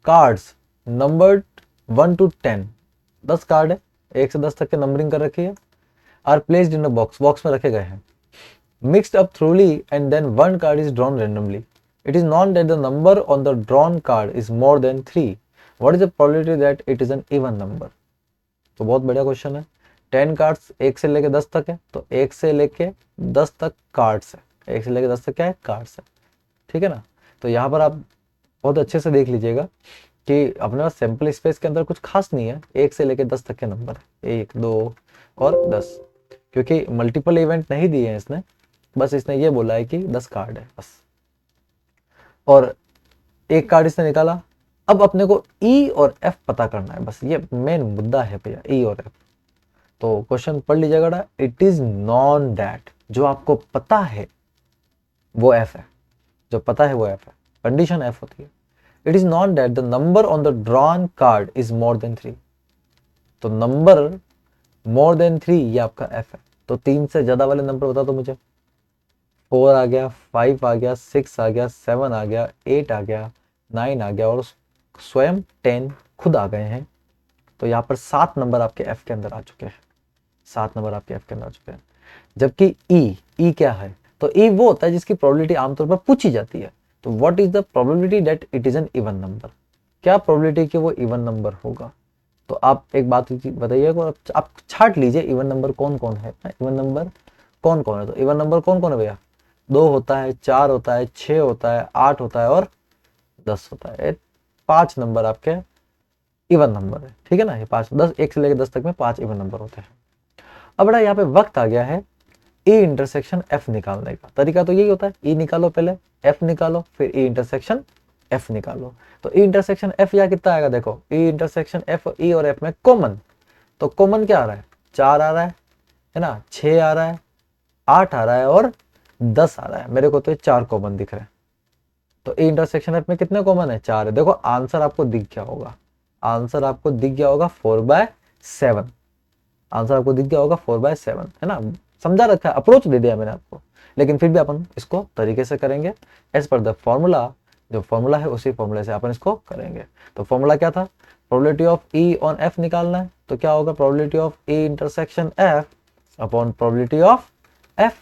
कार्ड्स नंबर्ड 1 to 10, 10 कार्ड है, 1 से 10 तक के नंबरिंग कर रखी है, are placed in a box, box में रखे गए हैं, mixed up thoroughly and then one card is drawn randomly, it is known that the number on the drawn card is more than 3, what is the probability that it is an even number. तो बहुत बढ़िया question है। 10 cards 1 से लेके 10 तक है, तो 1 से लेके 10 तक कार्ड्स है, 1 से लेके 10 तक क्या है, कार्ड्स है, ठीक है ना। तो यहाँ पर आप बहुत अच्छे से देख लीजिएगा कि अपने पास सैंपल स्पेस के अंदर कुछ खास नहीं है, 1 से लेके 10 तक के नंबर है, 1 2 और 10, क्योंकि मल्टीपल इवेंट नहीं दिए हैं इसने, बस इसने ये बोला है कि 10 कार्ड है बस, और एक कार्ड इसने निकाला। अब अपने को ई और एफ पता करना है, बस ये मेन मुद्दा है भैया, ई और एफ। तो क्वेश्चन पढ़ लीजिएगा, इट इज नॉन दैट, जो आपको पता है वो एफ है, जो पता है वो एफ है, कंडीशन एफ होती है। It is known that the number on the drawn card is more than 3, तो नंबर मोर देन 3 ये आपका एफ है। तो 3 से ज्यादा वाले नंबर बता दो मुझे, 4 आ गया, 5 आ गया, 6 आ गया, 7 आ गया, 8 आ गया, 9 आ गया और स्वयं 10 खुद आ गए हैं। तो यहाँ पर 7 नंबर आपके एफ के अंदर आ चुके हैं, 7 नंबर आपके एफ के अंदर आ चुके हैं। जबकि ई क्या है, तो ई वो होता है जिसकी प्रोबेबिलिटी आमतौर पर पूछी जाती है। तो what is the probability that it is an even number, क्या प्रोबेबिलिटी कि वो इवन नंबर होगा। तो आप एक बात बताइएगा, आप छाट लीजिए इवन नंबर कौन कौन है, इवन नंबर कौन कौन है। तो इवन नंबर कौन कौन है भैया, 2 होता है, 4 होता है, 6 होता है, 8 होता है और 10 होता है। 5 नंबर आपके इवन नंबर है, ठीक है ना, ये 5 10 1 से लेकर 10 तक में 5 इवन नंबर होते हैं। अब बड़ा यहाँ पे वक्त आ गया है ई इंटरसेक्शन एफ निकालने का। तरीका तो यही होता है, ई निकालो पहले, एफ निकालो, फिर ई इंटरसेक्शन एफ निकालो। तो ई इंटरसेक्शन एफ यहाँ कितना आएगा, देखो ई इंटरसेक्शन एफ ई और एफ में कॉमन, तो कॉमन क्या आ रहा है, 4 आ रहा है ना, 6 आ रहा है, 8 आ रहा है और 10 आ रहा है। मेरे को तो ये 4 कॉमन दिख रहे हैं। तो ई इंटरसेक्शन एफ में कितने कॉमन है, 4 है। देखो आंसर आपको दिख गया होगा, आंसर आपको दिख गया होगा 4/7, आंसर आपको दिख गया होगा 4/7, है ना। समझा रखा है, अप्रोच दे दिया मैंने आपको, लेकिन फिर भी अपन इसको तरीके से करेंगे एज पर द फॉर्मूला, जो फॉर्मूला है उसी फॉर्मूले से अपन इसको करेंगे। तो फॉर्मूला क्या था, probability of E on F निकालना है, तो क्या होगा, probability of E intersection F upon probability of F.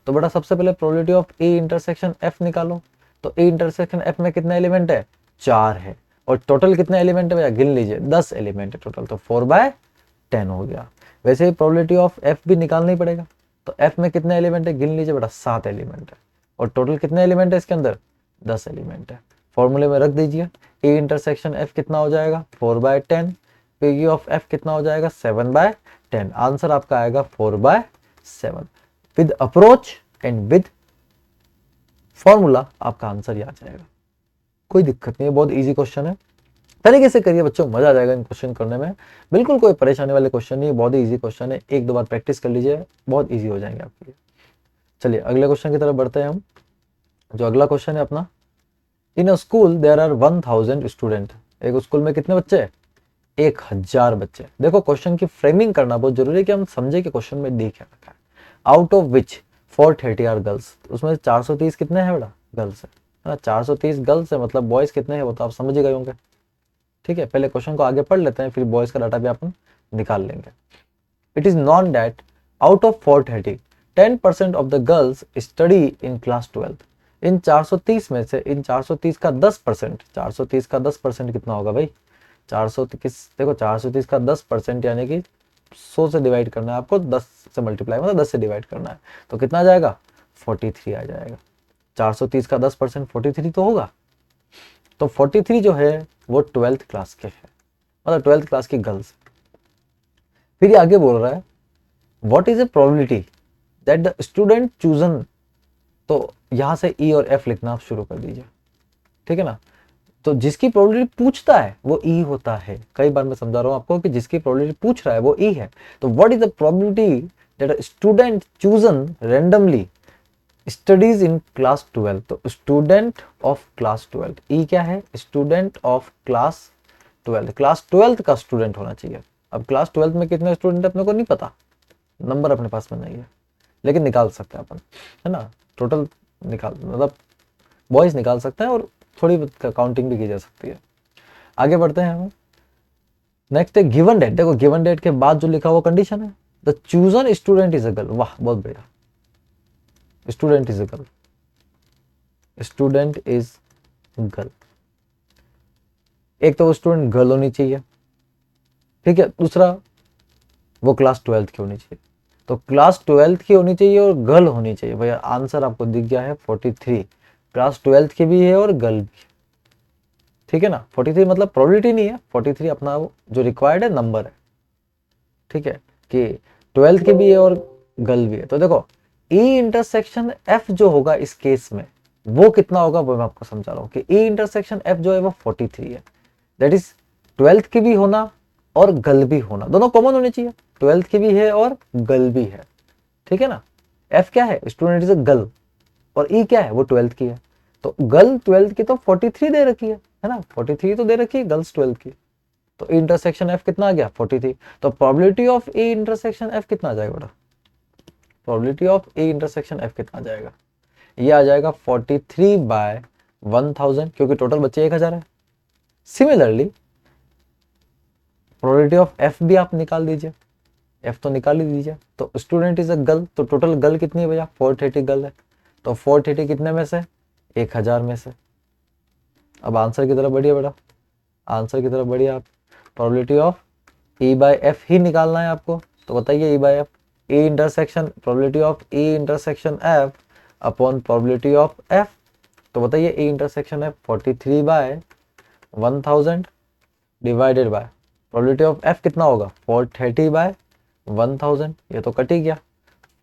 तो बेटा सबसे पहले probability of E intersection F निकालो। तो ई इंटरसेक्शन एफ में कितने एलिमेंट है, 4 है, और टोटल कितने एलिमेंट है भैया, गिन लीजिए, 10 एलिमेंट है टोटल, तो 4/10 हो गया। वैसे ही प्रोबेबिलिटी ऑफ एफ भी निकालना ही पड़ेगा। तो एफ में कितने एलिमेंट है, गिन लीजिए बेटा, 7 एलिमेंट है, और टोटल कितने एलिमेंट है इसके अंदर, 10 एलिमेंट है। फॉर्मूले में रख दीजिए, ए इंटरसेक्शन एफ कितना हो जाएगा, 4/10, पी ऑफ एफ कितना हो जाएगा, 7/10। आंसर आपका आएगा 4/7। With approach and with formula आपका आंसर ये आ जाएगा, कोई दिक्कत नहीं है, बहुत इजी क्वेश्चन है। तरीके से करिए बच्चों, मजा आ जाएगा इन क्वेश्चन करने में, बिल्कुल कोई परेशानी वाले क्वेश्चन नहीं, बहुत ही इजी क्वेश्चन है, 1-2 बार प्रैक्टिस कर लीजिए, बहुत इजी हो जाएंगे आपके लिए। चलिए अगले क्वेश्चन की तरफ बढ़ते हैं हम। जो अगला क्वेश्चन है अपना, in a school there are 1000 student, एक स्कूल में कितने बच्चे, 1000 बच्चे। देखो क्वेश्चन की फ्रेमिंग करना बहुत जरूरी है कि हम समझे कि क्वेश्चन में दी क्या रखा है। Out of which 430 are girls, उसमें 430 कितने हैं बेटा, गर्ल्स है ना, 430 गर्ल्स है, मतलब बॉयज कितने हैं वो तो आप समझ ही गए होंगे। ठीक है, पहले क्वेश्चन को आगे पढ़ लेते हैं, फिर बॉयज का डाटा भी अपन निकाल लेंगे। It is known that out of 430 10% of the girls study in class 12, इन 430 में से इन 430 का 10%, 430 का 10% कितना होगा भाई? 430 देखो 430 का 10% यानी कि 100 से डिवाइड करना है आपको, 10 से मल्टीप्लाई मतलब 10 से डिवाइड करना है, तो कितना आ जाएगा? 43 आ जाएगा। 430 का 10% 43 तो होगा। तो 43 जो है वो 12th क्लास के है, मतलब 12th क्लास की गर्ल्स। फिर ये आगे बोल रहा है what is a probability that the student chosen, तो यहां से ई और एफ लिखना आप शुरू कर दीजिए, ठीक है ना। तो जिसकी प्रोबेबिलिटी पूछता है वो ई होता है। कई बार मैं समझा रहा हूं आपको कि जिसकी प्रोबेबिलिटी पूछ रहा है वो ई है। तो what is the probability that a student chosen randomly studies in class 12, तो स्टूडेंट ऑफ क्लास 12, ई क्या है? स्टूडेंट ऑफ क्लास 12, क्लास 12 का स्टूडेंट होना चाहिए। अब क्लास 12 में कितने स्टूडेंट अपने को नहीं पता, नंबर अपने पास में नहीं है, लेकिन निकाल सकते हैं अपन, है ना। टोटल निकाल मतलब बॉयज निकाल सकते हैं और थोड़ी काउंटिंग भी की जा सकती है। आगे बढ़ते हैं हम। नेक्स्ट है गिवन डेट। देखो गिवन डेट के बाद जो लिखा हुआ कंडीशन है, the chosen student is a girl. वाह बहुत बढ़िया, student is a girl, student is girl. एक तो वो स्टूडेंट गर्ल होनी चाहिए, ठीक है। दूसरा वो क्लास 12th की होनी चाहिए, तो क्लास 12th की होनी चाहिए और गर्ल होनी चाहिए। भैया आंसर आपको दिख गया है 43, क्लास 12th की भी है और गर्ल भी, ठीक है ना। 43 मतलब प्रोबेबिलिटी नहीं है, 43 अपना जो रिक्वायर्ड है नंबर है, ठीक है, कि 12th की भी है और गर्ल भी है। तो देखो ई इंटरसेक्शन एफ जो होगा इस केस में वो कितना होगा, वो मैं आपको समझा रहा हूँ कि ई इंटरसेक्शन एफ जो है वो 43 है। दैट इज 12th की भी होना और गर्ल भी होना, दोनों कॉमन होने चाहिए। 12th की भी है और गर्ल भी है, ठीक है ना। एफ क्या है? स्टूडेंट इज अ गर्ल, और ई क्या है? वो 12th की है। तो गर्ल 12th की तो 43 दे रखी है ना, 43 तो दे रखी है गर्ल्स 12th की। तो इंटरसेक्शन एफ कितना आ गया? 43। तो probability of A intersection F कितना आ जाएगा बेटा? Probability of A intersection F कितना आ जाएगा? ये आ जाएगा 43/1000, क्योंकि टोटल बच्चे 1000 है। सिमिलरली प्रोबेबिलिटी ऑफ एफ भी आप निकाल दीजिए, एफ तो निकाल ही दीजिए। तो स्टूडेंट इज अ गर्ल, तो टोटल गर्ल कितनी है भैया? 430 गर्ल है। तो 430 कितने में से? 1000 में से। अब आंसर की तरफ बढ़िए बेटा, आंसर की तरफ बढ़िए आप। Probability of E by F ही निकालना है आपको, तो बताइए E by F, E intersection probability of E intersection F upon probability of F. तो बताइए E intersection F 43/1000 divided by probability of F कितना होगा? 430/1000। ये तो कट ही गया,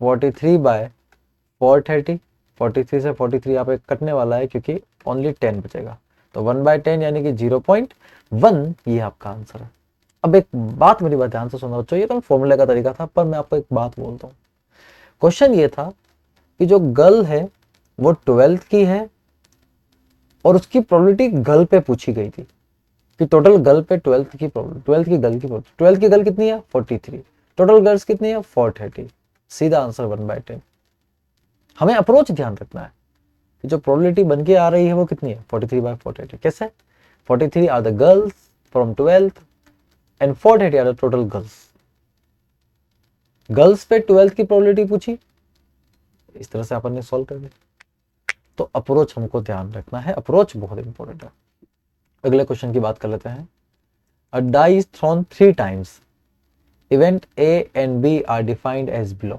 43/430, 43 से 43 यहाँ पे कटने वाला है क्योंकि ओनली 10 बचेगा, तो 1/10 यानी कि 0.1, ये आपका आंसर है। अब एक बात मेरी बात ध्यान से सुनना बच्चों, ये तो फॉर्मूले का तरीका था, पर मैं आपको एक बात बोलता हूँ। क्वेश्चन ये था कि जो गर्ल है वो 12th की है और उसकी प्रोबेबिलिटी गर्ल पे पूछी गई थी कि टोटल गर्ल पे 12th की प्रॉब्लम, 12th की गर्ल की प्रॉब्लम, 12th की गर्ल कितनी है? 43, टोटल गर्ल्स कितनी है? 430। सीधा आंसर 1/10। हमें अप्रोच ध्यान रखना है कि जो प्रोबेबिलिटी बन के आ रही है वो कितनी है? 43/430। कैसे? 43 are the girls from 12th and 430 are the total girls. Girls पे 12th की प्रोबेबिलिटी पूछी, इस तरह से अपन ने सॉल्व कर दिया। तो अप्रोच हमको ध्यान रखना है, अप्रोच बहुत इंपॉर्टेंट है। अगले क्वेश्चन की बात कर लेते हैं। A die is thrown 3 times. Event A and B are defined as below.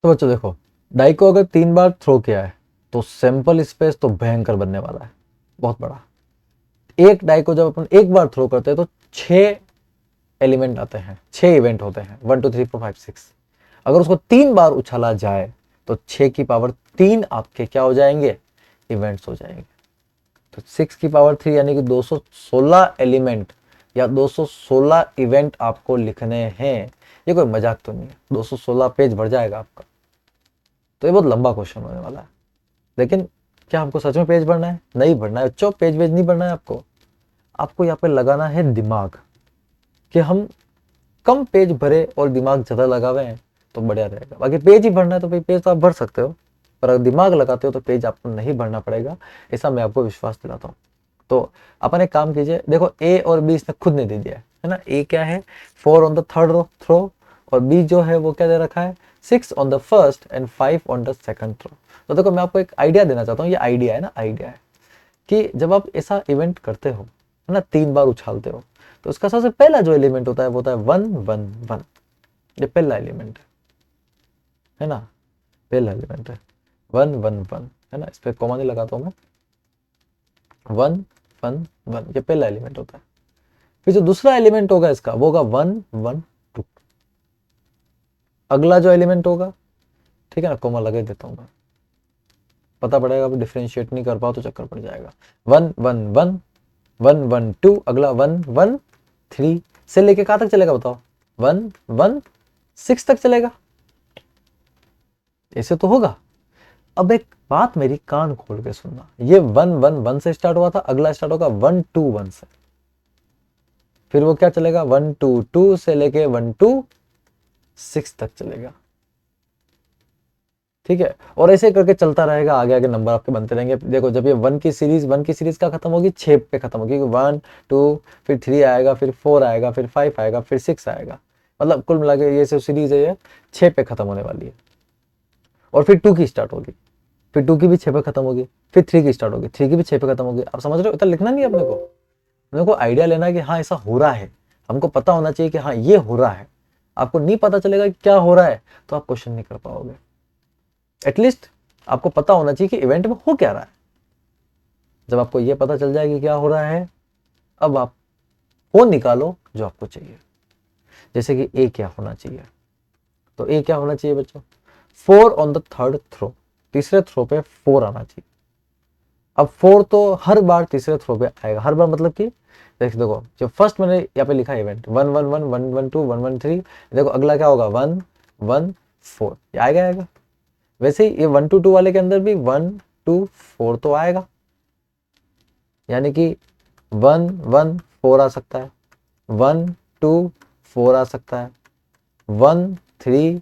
तो बच्चों देखो, डाई को अगर 3 बार थ्रो किया है तो सैंपल स्पेस तो भयंकर बनने वाला है, बहुत बड़ा। एक डाई को जब अपन एक बार थ्रो करते हैं तो 6 एलिमेंट आते हैं, 6 इवेंट होते हैं, 1 2 3 4 5 6। अगर उसको 3 बार उछाला जाए तो 6 की पावर 3 आपके क्या हो जाएंगे? इवेंट्स हो जाएंगे। तो 6 की पावर 3 यानी कि 216 एलिमेंट या 216 इवेंट आपको लिखने हैं। ये कोई मजाक तो नहीं है, 216 पेज भर जाएगा आपका। तो ये बहुत लंबा क्वेश्चन होने वाला है, लेकिन क्या हमको सच में पेज भरना है? नहीं भरना है बच्चों, पेज वेज नहीं भरना है आपको। आपको यहाँ पे लगाना है दिमाग, कि हम कम पेज भरे और दिमाग ज़्यादा लगावे हैं तो बढ़िया रहेगा। बाकी पेज ही भरना है तो भाई पेज तो आप भर सकते हो, पर अगर दिमाग लगाते हो तो पेज आपको नहीं भरना पड़ेगा, ऐसा मैं आपको विश्वास दिलाता हूँ। तो अपन एक काम कीजिए, देखो ए और बी इसने खुद ने दे दिया है ना। ए क्या है? 4 ऑन द थर्ड थ्रो और बी जो है वो क्या दे रखा है 6 on the first and 5 on the second throw. तो देखो मैं आपको एक आइडिया देना चाहता हूँ, ये आइडिया है ना, आइडिया है कि जब आप ऐसा इवेंट करते हो है ना, 3 बार उछालते हो, तो उसका सबसे पहला जो एलिमेंट होता है वो होता है 1 1 1। ये पहला एलिमेंट है ना, पहला एलिमेंट है 1 1 1 है ना, इस पर कॉमा नहीं लगाता हूँ मैं, 1 1 1 ये पहला एलिमेंट होता है। फिर जो दूसरा एलिमेंट होगा इसका वो होगा 1 1 2। अगला जो एलिमेंट होगा, ठीक है ना, कोमा लगा देता हूँ मैं, पता पड़ेगा, अब डिफरेंशिएट नहीं कर पाओ तो चक्कर पड़ जाएगा। 1 1 1 1 1 2, अगला 1 1 3 से लेके कहां तक चलेगा बताओ, 1 1 6 तक चलेगा, ऐसे तो होगा। अब एक बात मेरी कान खोल के सुनना, ये 1 1 1 से स्टार्ट हुआ था, अगला स्टार्ट होगा 1 2 1 से, फिर वो क्या चलेगा 1 2 2 से लेके 1 2 6 तक चलेगा, ठीक है। और ऐसे करके चलता रहेगा, आगे आगे नंबर आपके बनते रहेंगे। देखो जब ये 1 की सीरीज का खत्म होगी 6 पे खत्म होगी, 1 2 फिर 3 आएगा, फिर 4 आएगा, फिर 5 आएगा, फिर 6 आएगा, मतलब कुल मिला के ये जो सीरीज है ये 6 पे खत्म होने वाली है। और फिर 2 की स्टार्ट होगी, फिर 2 की भी 6 पे खत्म होगी, फिर 3 की स्टार्ट होगी, 3 की भी 6 पे खत्म होगी। आप समझ रहे हो, इतना लिखना नहीं है अपने को आइडिया लेना है कि हाँ ऐसा हो रहा है, हमको पता होना चाहिए कि हाँ ये हो रहा है। आपको नहीं पता चलेगा कि क्या हो रहा है तो आप क्वेश्चन नहीं कर पाओगे। एटलीस्ट आपको पता होना चाहिए कि इवेंट में हो क्या रहा है। जब आपको ये पता चल जाए कि क्या हो रहा है, अब आप वो निकालो जो आपको चाहिए। जैसे कि ए क्या होना चाहिए, तो ए क्या होना चाहिए बच्चों, 4 ऑन द थर्ड थ्रो, तीसरे थ्रो पे 4 आना चाहिए। अब 4 तो हर बार तीसरे थ्रो पे आएगा, हर बार मतलब कि देखो जो फर्स्ट मैंने यहाँ पे लिखा इवेंट 1 1 1 1 1 2 1 1 3, देखो अगला क्या होगा 1 1 4, ये आएगा। वैसे ही ये 1 2 2 वाले के अंदर भी 1 2 4 तो आएगा, यानी कि 1 1 4 आ सकता है, 1 2 4 आ सकता है, 1 3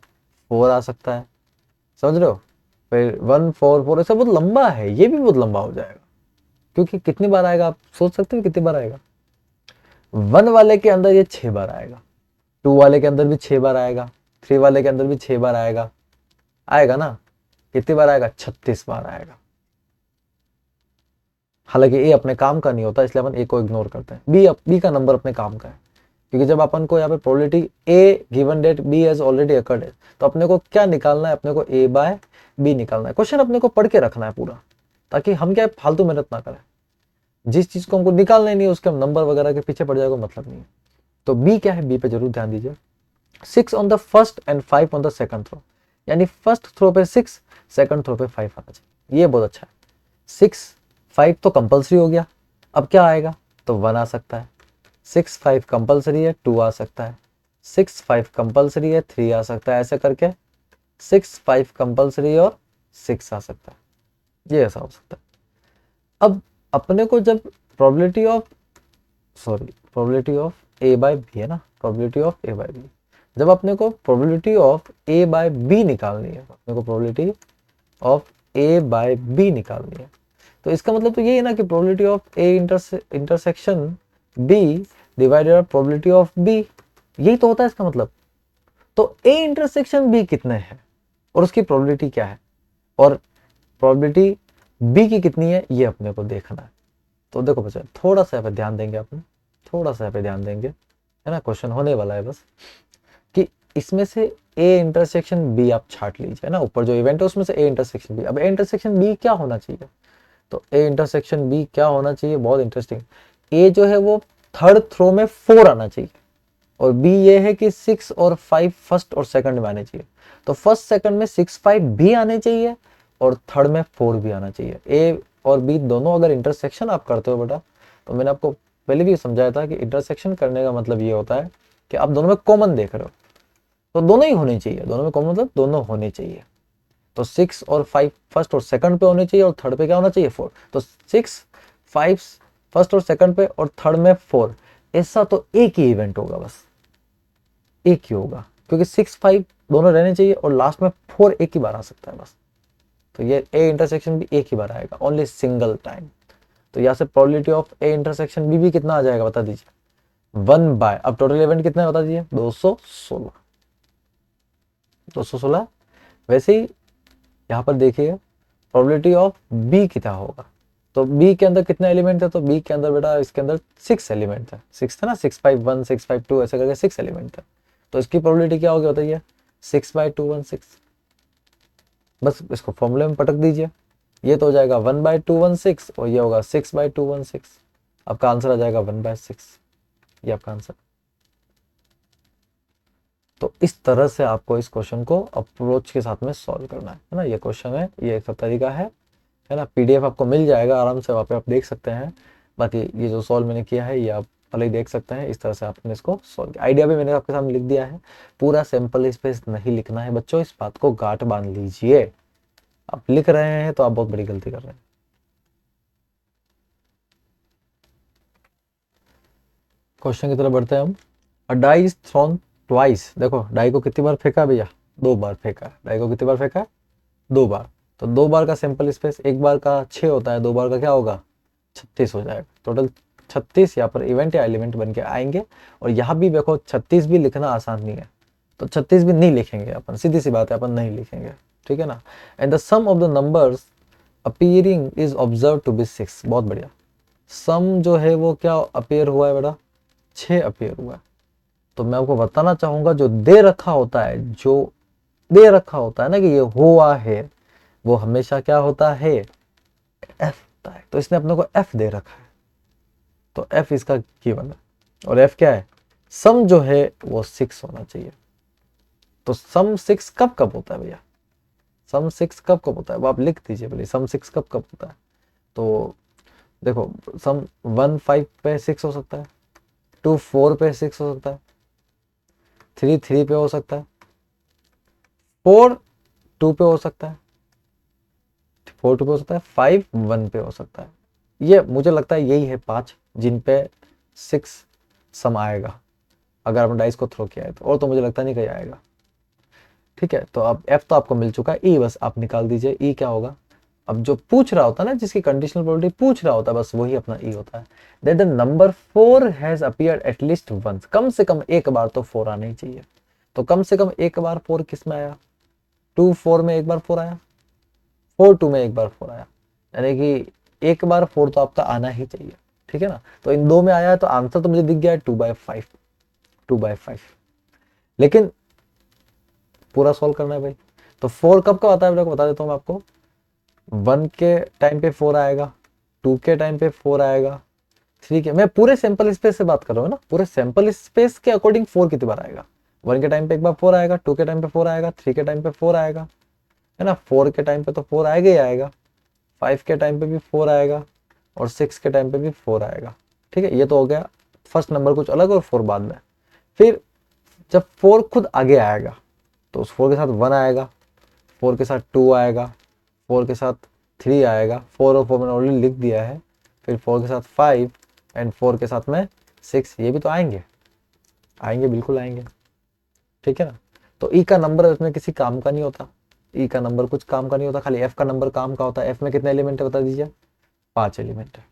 4 आ सकता है, समझ रहे हो। फिर 1 4 4 ऐसा बहुत लंबा है, ये भी बहुत लंबा हो जाएगा, क्योंकि कितनी बार आएगा आप सोच सकते हो कितनी बार आएगा। 1 वाले के अंदर ये 6 बार आएगा, 2 वाले के अंदर भी 6 बार आएगा, 3 वाले के अंदर भी 6 बार आएगा, आएगा ना। कितनी बार आएगा, 36 बार आएगा। हालांकि ए अपने काम का नहीं होता, इसलिए अपन ए को इग्नोर करते हैं। बी का नंबर अपने काम का है, क्योंकि जब अपन को यहाँ पे probability A given that B has already occurred है, तो अपने को क्या निकालना है, अपने को ए बाय बी निकालना है। क्वेश्चन अपने को पढ़ के रखना है पूरा, ताकि हम क्या फालतू मेहनत ना करें। जिस चीज को हमको निकालना ही नहीं है उसके हम नंबर वगैरह के पीछे पड़ जाएगा, मतलब नहीं है। तो बी क्या है, बी पे जरूर ध्यान दीजिए। 6 on the first and 5 on the second throw, यानी फर्स्ट थ्रो पे 6, सेकंड थ्रो पे 5 आना चाहिए, ये बहुत अच्छा है। 6 5 तो कंपलसरी हो गया, अब क्या आएगा, तो 1 आ सकता है। 6 5 कंपलसरी है, 2 आ सकता है। 6 5 कंपलसरी है, 3 आ सकता है, ऐसे करके 6 5 कंपलसरी और 6 आ सकता है, ये ऐसा हो सकता है। अब अपने को जब probability of A by B है ना, probability of A by B, जब अपने को probability of A by B निकालनी है, अपने को probability of A by B निकालनी है, तो इसका मतलब तो ये है ना कि probability of A intersection B divided by probability of B, यही तो होता है इसका मतलब। तो ए इंटरसेक्शन बी कितने हैं और उसकी प्रोबेबिलिटी क्या है, और प्रोबेबिलिटी बी की कितनी है, ये अपने को देखना है। तो देखो बच्चा थोड़ा सा यहाँ पे ध्यान देंगे, अपने थोड़ा सा यहाँ पे ध्यान देंगे, है ना, क्वेश्चन होने वाला है बस, कि इसमें से ए इंटरसेक्शन बी आप छाट लीजिए ना, ऊपर जो इवेंट है उसमें से ए इंटरसेक्शन बी। अब ए इंटरसेक्शन बी क्या होना चाहिए, तो ए इंटरसेक्शन बी क्या होना चाहिए, बहुत इंटरेस्टिंग। ए जो है वो थर्ड थ्रो में 4 आना चाहिए, और बी ये है कि 6 और 5 फर्स्ट और सेकंड में आने चाहिए। तो फर्स्ट सेकंड में 6 5 भी आने चाहिए और थर्ड में 4 भी आना चाहिए। ए और बी दोनों अगर इंटरसेक्शन आप करते हो बेटा, तो मैंने आपको पहले भी समझाया था कि इंटरसेक्शन करने का मतलब ये होता है कि आप दोनों में कॉमन देख रहे हो, तो दोनों ही होने चाहिए, दोनों में कॉमन मतलब दोनों होने चाहिए। तो 6 और 5 फर्स्ट और सेकंड पे होने चाहिए, और थर्ड पे क्या होना चाहिए, 4। तो 6 5 फर्स्ट और सेकंड पे और थर्ड में 4, ऐसा तो एक ही इवेंट होगा, बस एक ही होगा, क्योंकि 6 5 दोनों रहने चाहिए और लास्ट में 4 एक ही बार आ सकता है बस। तो ये ए इंटरसेक्शन भी एक ही बार आएगा, ओनली सिंगल टाइम। तो यहाँ से probability of A intersection B भी कितना आ जाएगा बता दीजिए, 1 बाय, अब टोटल इवेंट कितना है बता दीजिए, 216। 216। वैसे ही यहाँ पर देखिए प्रोबेबिलिटी ऑफ बी कितना होगा, तो बी के अंदर कितने एलिमेंट है, तो बी के अंदर बेटा इसके अंदर 6 एलिमेंट है, 6 था ना, 651 652 ऐसे करके 6 एलिमेंट है, तो इसकी प्रोबेबिलिटी क्या होगी बताइए, 6/216। बस इसको फॉर्मूले में पटक दीजिए, ये तो हो जाएगा 1/216 और ये होगा 6/216। आपका आंसर आ जाएगा 1/6, ये आपका आंसर। तो इस तरह से आपको इस क्वेश्चन को अप्रोच के साथ में सॉल्व करना है ना। ये क्वेश्चन है, ये एक तरीका है ना। पीडीएफ आपको मिल जाएगा आराम से, वहाँ पे आप देख सकते हैं। बाकी ये जो सॉल्व मैंने किया है ये आप पहले ही देख सकते हैं। इस तरह से आपने इसको सॉल्व किया। आइडिया भी मैंने आपके सामने लिख दिया है। पूरा सैंपल स्पेस नहीं लिखना है बच्चों, इस बात को गांठ बांध लीजिए। आप लिख रहे हैं तो आप बहुत बड़ी गलती कर रहे हैं। क्वेश्चन की तरफ बढ़ते हैं हम। अ डाई इज थ्रोन ट्वाइस। देखो डाई को कितनी बार फेंका भैया, 2 बार फेंका। डाई को कितनी बार फेंका, 2 बार। तो 2 बार का सैंपल स्पेस, 1 बार का 6 होता है, 2 बार का क्या होगा, 36 हो जाएगा। टोटल 36 यहाँ पर इवेंट या एलिमेंट बन के आएंगे। और यहाँ भी देखो 36 भी लिखना आसान नहीं है, तो 36 भी नहीं लिखेंगे अपन, सीधी सी बात है, अपन नहीं लिखेंगे, ठीक है ना। And the sum of the numbers appearing is observe to be 6। बहुत बढ़िया। सम जो है वो क्या अपेयर हुआ है बेटा, 6 अपेयर हुआ है। तो मैं आपको बताना चाहूंगा जो दे रखा होता है, जो दे रखा होता है ना कि ये हुआ है, वो हमेशा क्या होता है, एफ होता है। तो इसने अपने को एफ दे रखा है, तो एफ इसका गिवन है। और एफ क्या है, सम जो है वो 6 होना चाहिए। तो सम 6 कब कब होता है भैया, सम 6 कब कब होता है वो आप लिख दीजिए पहले, सम 6 कब कब होता है। तो देखो सम 1 5 पे 6 हो सकता है, 2 4 पे 6 हो सकता है, 3 3 पे हो सकता है, 4 2 पे हो सकता है, 4 2 पे हो सकता है, 5 1 पे हो सकता है। ये मुझे लगता है यही है 5 जिन पे 6 सम आएगा अगर आपने डाइस को थ्रो किया है तो, और तो मुझे लगता नहीं कहीं आएगा। ठीक है, तो अब एफ तो आपको मिल चुका है, ई बस आप निकाल दीजिए। ई क्या होगा, अब जो पूछ रहा होता है ना, जिसकी कंडीशनल प्रोबेबिलिटी पूछ रहा होता है, बस वही अपना ई होता है। That the number 4 has appeared at least once. कम से कम एक बार तो 4 आना ही चाहिए। तो कम से कम एक बार 4 किस में आया, 2 4 में एक बार 4 आया, 4 2 में एक बार 4 आया, यानी कि एक बार 4 तो आपका आना ही चाहिए, ठीक है ना। तो इन दो में आया है, तो आंसर तो मुझे दिख गया है 2/5, 2/5। लेकिन पूरा सॉल्व करना है भाई। तो 4 कब कब आता है बता देता हूँ मैं आपको। 1 के टाइम पे 4 आएगा, 2 के टाइम पे 4 आएगा, 3 के, मैं पूरे सैंपल स्पेस से बात कर रहा हूँ ना, पूरे सैंपल स्पेस के अकॉर्डिंग 4 कितनी बार आएगा। 1 के टाइम पे एक बार 4 आएगा, 2 के टाइम पे 4 आएगा, 3 के टाइम पे 4 आएगा, है ना। 4 के टाइम पे तो 4 आएगा ही आएगा, 5 के टाइम पे भी 4 आएगा, और 6 के टाइम पे भी 4 आएगा। ठीक है, ये तो हो गया फर्स्ट नंबर कुछ अलग और 4 बाद में। फिर जब 4 खुद आगे आएगा तो उस 4 के साथ 1 आएगा, 4 के साथ 2 आएगा, 4 के साथ 3 आएगा, 4 और 4 मैंने ऑलरेडी लिख दिया है। फिर 4 के साथ 5 एंड 4 के साथ में 6, ये भी तो आएंगे, आएंगे बिल्कुल आएंगे, ठीक है ना। तो ई का नंबर उसमें किसी काम का नहीं होता, ई का नंबर कुछ काम का नहीं होता, खाली एफ का नंबर काम का होता है। एफ में कितने एलिमेंट है बता दीजिए, 5 एलिमेंट है।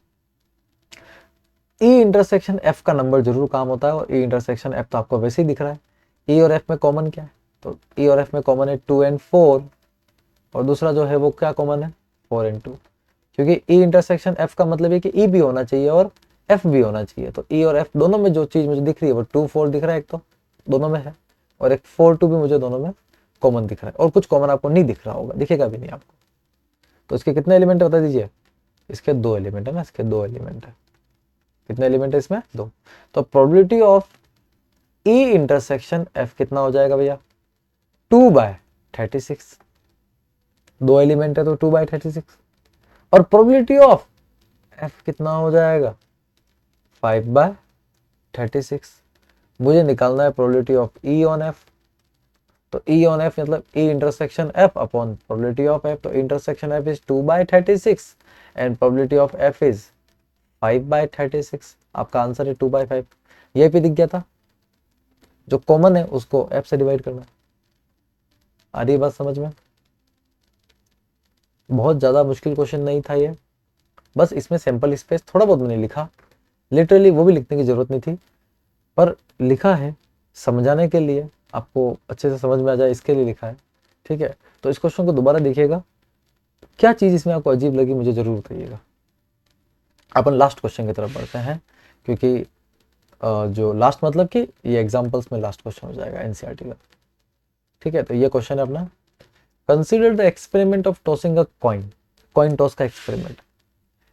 ई इंटरसेक्शन एफ का नंबर जरूर काम होता है, और ई इंटरसेक्शन एफ तो आपको वैसे ही दिख रहा है। ई और एफ में कॉमन क्या है, तो ई और एफ में कॉमन है 2 and 4, और दूसरा जो है वो क्या कॉमन है, 4 and 2। क्योंकि ई इंटरसेक्शन एफ का मतलब है कि ई भी होना चाहिए और एफ भी होना चाहिए। तो ई और एफ दोनों में जो चीज मुझे दिख रही है वो 2 4 दिख रहा है, एक तो दोनों में है, और एक 4 2 भी मुझे दोनों में कॉमन दिख रहा है, और कुछ कॉमन आपको नहीं दिख रहा होगा, दिखेगा भी नहीं आपको। तो इसके कितने एलिमेंट है बता दीजिए, इसके 2 एलिमेंट है ना, इसके 2 एलिमेंट है। कितने एलिमेंट है इसमें, 2। तो probability of E intersection F कितना हो जाएगा भैया, 2/36। 2 एलिमेंट है तो 2/36। और प्रोबेबिलिटी ऑफ एफ कितना हो जाएगा, 5/36। मुझे निकालना है probability of E on F. तो ई ऑन एफ मतलब E intersection F upon probability of F. तो intersection F is 2/36 and probability of F is 5/36। आपका आंसर है 2/5। ये भी दिख गया था, जो कॉमन है उसको एफ से डिवाइड करना। आ रही बात समझ में, बहुत ज्यादा मुश्किल क्वेश्चन नहीं था ये, बस इसमें सैंपल स्पेस थोड़ा बहुत मैंने लिखा, लिटरली वो भी लिखने की जरूरत नहीं थी, पर लिखा है समझाने के लिए, आपको अच्छे से समझ में आ जाए इसके लिए लिखा है, ठीक है। तो इस क्वेश्चन को दोबारा देखिएगा, क्या चीज़ इसमें आपको अजीब लगी मुझे जरूर बताइएगा। अपन लास्ट क्वेश्चन की तरफ बढ़ते हैं, क्योंकि जो लास्ट मतलब कि ये एग्जाम्पल्स में लास्ट क्वेश्चन हो जाएगा एनसीईआरटी का, ठीक है। तो ये क्वेश्चन है अपना, consider the experiment of tossing a coin toss का experiment.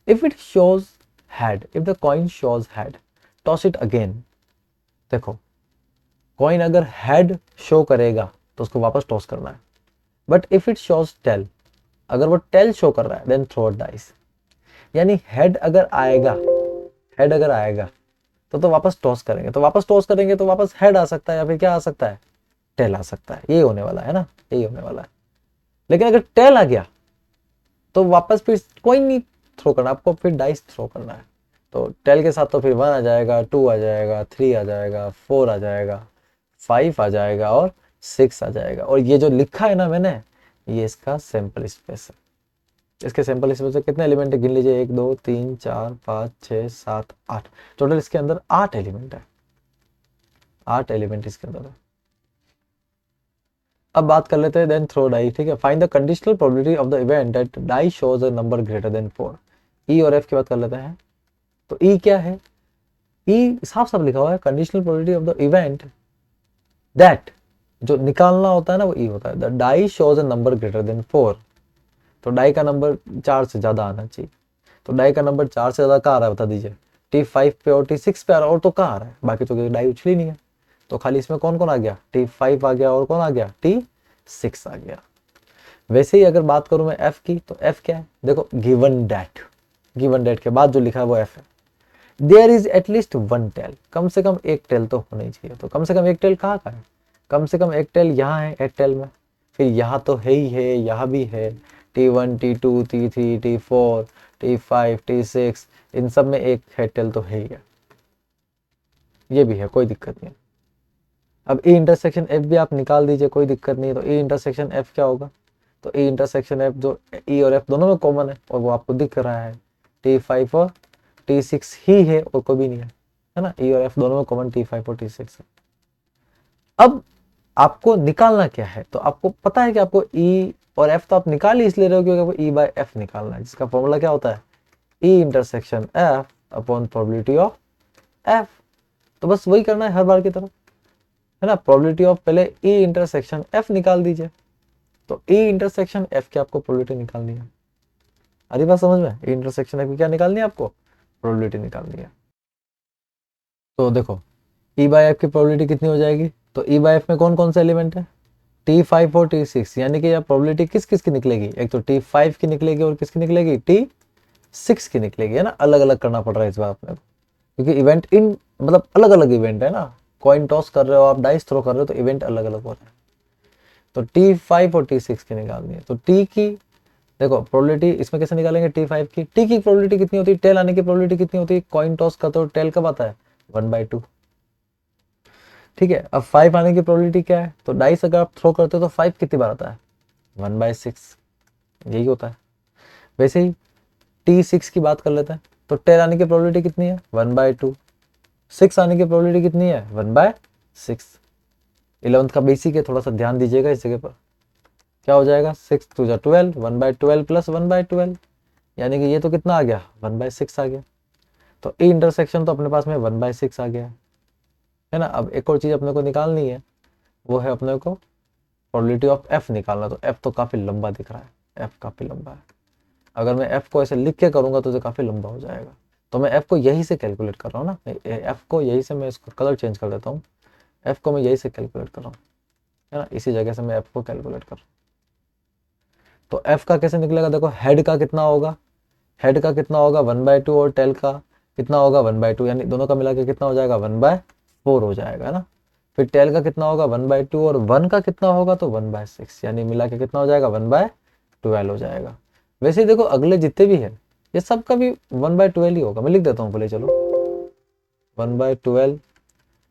If it shows head, if the coin shows head, toss it again. देखो, कॉइन अगर हैड शो करेगा तो उसको वापस टॉस करना है, but if it shows tail, अगर वो टेल शो कर रहा है देन थ्रो अ डाइस। यानी हेड अगर आएगा, हेड अगर आएगा तो वापस टॉस करेंगे, तो वापस टॉस करेंगे तो वापस हेड आ सकता है या फिर क्या आ सकता है, टेल आ सकता है। ये होने वाला है ना, यही होने वाला है। लेकिन अगर टेल आ गया तो वापस फिर कोई नहीं थ्रो करना आपको, फिर डाइस थ्रो करना है। तो टेल के साथ तो फिर 1 आ जाएगा, 2 आ जाएगा, 3 आ जाएगा, 4 आ जाएगा, 5 आ जाएगा और 6 आ जाएगा। और ये जो लिखा है ना मैंने, ये इसका सैंपल स्पेस है। इसके सैंपल स्पेस में कितने एलिमेंट है गिन लीजिए, 1 2 3 4 5 6 7 8, टोटल इसके अंदर 8 एलिमेंट है, 8 एलिमेंट इसके अंदर है। अब बात कर लेते हैं देन थ्रो डाई, ठीक है। Find the conditional probability of the event that die shows a number greater than 4। E और एफ की बात कर लेते हैं। तो ई क्या है, ई साफ साफ लिखा हुआ है, conditional probability of the event that, जो निकालना होता है ना वो ई होता है, the die shows a number greater than 4। तो डाई का नंबर 4 से ज्यादा आना चाहिए। तो डाई का नंबर 4 से ज्यादा कहाँ आ रहा है बता दीजिए, T5 पे और T6 पे आ रहा है, और तो कहाँ आ रहा है, बाकी तो डाई उछली नहीं है। तो खाली इसमें कौन कौन आ गया, T5 आ गया और कौन आ गया, T6 आ गया। वैसे ही अगर बात करूं मैं F की, तो F क्या है, देखो गिवन डैट, गिवन डैट के बाद जो लिखा है वो F है। देयर इज एटलीस्ट 1 टेल, कम से कम एक टेल तो होना ही चाहिए। तो कम से कम एक टेल कहाँ का है, कम से कम एक टेल यहाँ है, एक टेल में, फिर यहाँ तो है ही है, यहाँ भी है, T1 T2 T3 T4 T5 T6, इन सब में एक है टेल तो है ही है, ये भी है, कोई दिक्कत नहीं। अब E इंटरसेक्शन F भी आप निकाल दीजिए, कोई दिक्कत नहीं है। तो E इंटरसेक्शन F क्या होगा, तो E इंटरसेक्शन F जो E और F दोनों में कॉमन है और वो आपको दिख रहा है, T5 और T6 ही है और कोई भी नहीं है ना। E और F दोनों में कॉमन T5 और T6 है। अब आपको निकालना क्या है, तो आपको पता है कि आपको E और F तो आप निकाल ही इसलिए रहे हो क्योंकि आपको E बाय F निकालना है, जिसका फॉर्मूला क्या होता है, E intersection F upon probability of F। तो बस वही करना है हर बार की तरह, है ना। प्रोबेबिलिटी ऑफ पहले E इंटरसेक्शन F निकाल दीजिए, तो E इंटरसेक्शन F की आपको प्रोबेबिलिटी निकालनी है। अरे बात समझ में, E इंटरसेक्शन F की क्या निकालनी है आपको, प्रोबेबिलिटी निकालनी है। तो देखो E बाय F की प्रोबेबिलिटी कितनी हो जाएगी, तो E बाय F में कौन कौन से एलिमेंट है, T5 और T6, यानी कि यह प्रोबेबिलिटी किस किस की निकलेगी, एक तो T5 की निकलेगी और किसकी निकलेगी, T6 की निकलेगी, है ना। अलग अलग करना पड़ रहा है इस बार अपने को, क्योंकि इवेंट इन मतलब अलग अलग इवेंट है ना, कॉइन टॉस कर रहे हो आप, डाइस थ्रो कर रहे हो, तो इवेंट अलग अलग हो रहे हैं। तो T5 और T6 की निकालनी है। तो T की देखो प्रोबेबिलिटी इसमें कैसे निकालेंगे, T5 की, T की प्रोबेबिलिटी कितनी होती है, टेल आने की प्रोबेबिलिटी कितनी होती है, कॉइन टॉस का तो टेल कब आता है, 1/2, ठीक है। अब 5 आने की प्रोबेबिलिटी क्या है, तो डाइस अगर आप थ्रो करते हो तो 5 कितनी बार आता है, 1/6, यही होता है। वैसे ही T6 की बात कर लेते हैं, तो टेल आने की प्रोबेबिलिटी कितनी है, 1/2, 6 आने की प्रोबेबिलिटी कितनी है, 1/6। 11th का बेसिक है, थोड़ा सा ध्यान दीजिएगा इस जगह पर। क्या हो जाएगा, 6 2 जा 12, 1/12 प्लस 1/12, यानी कि ये तो कितना आ गया, 1/6 आ गया। तो E इंटरसेक्शन तो अपने पास में 1/6 आ गया, है ना। अब एक और चीज अपने को निकालनी है, वो है अपने को प्रोबेबिलिटी ऑफ F निकालना। तो F तो काफी लंबा दिख रहा है, F काफी लंबा है। अगर मैं F को ऐसे लिख के करूंगा तो काफी लंबा हो जाएगा, तो मैं F को यही से कैलकुलेट कर रहा हूँ ना, F को यही से मैं इसको कलर चेंज कर देता हूँ, F को मैं यही से कैलकुलेट कर रहा हूँ, है ना, इसी जगह से मैं F को कैलकुलेट कर रहा हूँ। तो F का कैसे निकलेगा, देखो हेड का कितना होगा, हेड का कितना होगा 1/2 और टेल का कितना होगा 1/2, यानी दोनों का मिला के कितना हो जाएगा 1/4 हो जाएगा, है ना। फिर टेल का कितना होगा 1/2 और 1 का कितना होगा तो 1/6, यानी मिला के कितना हो जाएगा 1/12 हो जाएगा। वैसे ही देखो अगले जितने भी है ये सब का भी 1/12 ही होगा, मैं लिख देता हूँ पहले, चलो 1/12,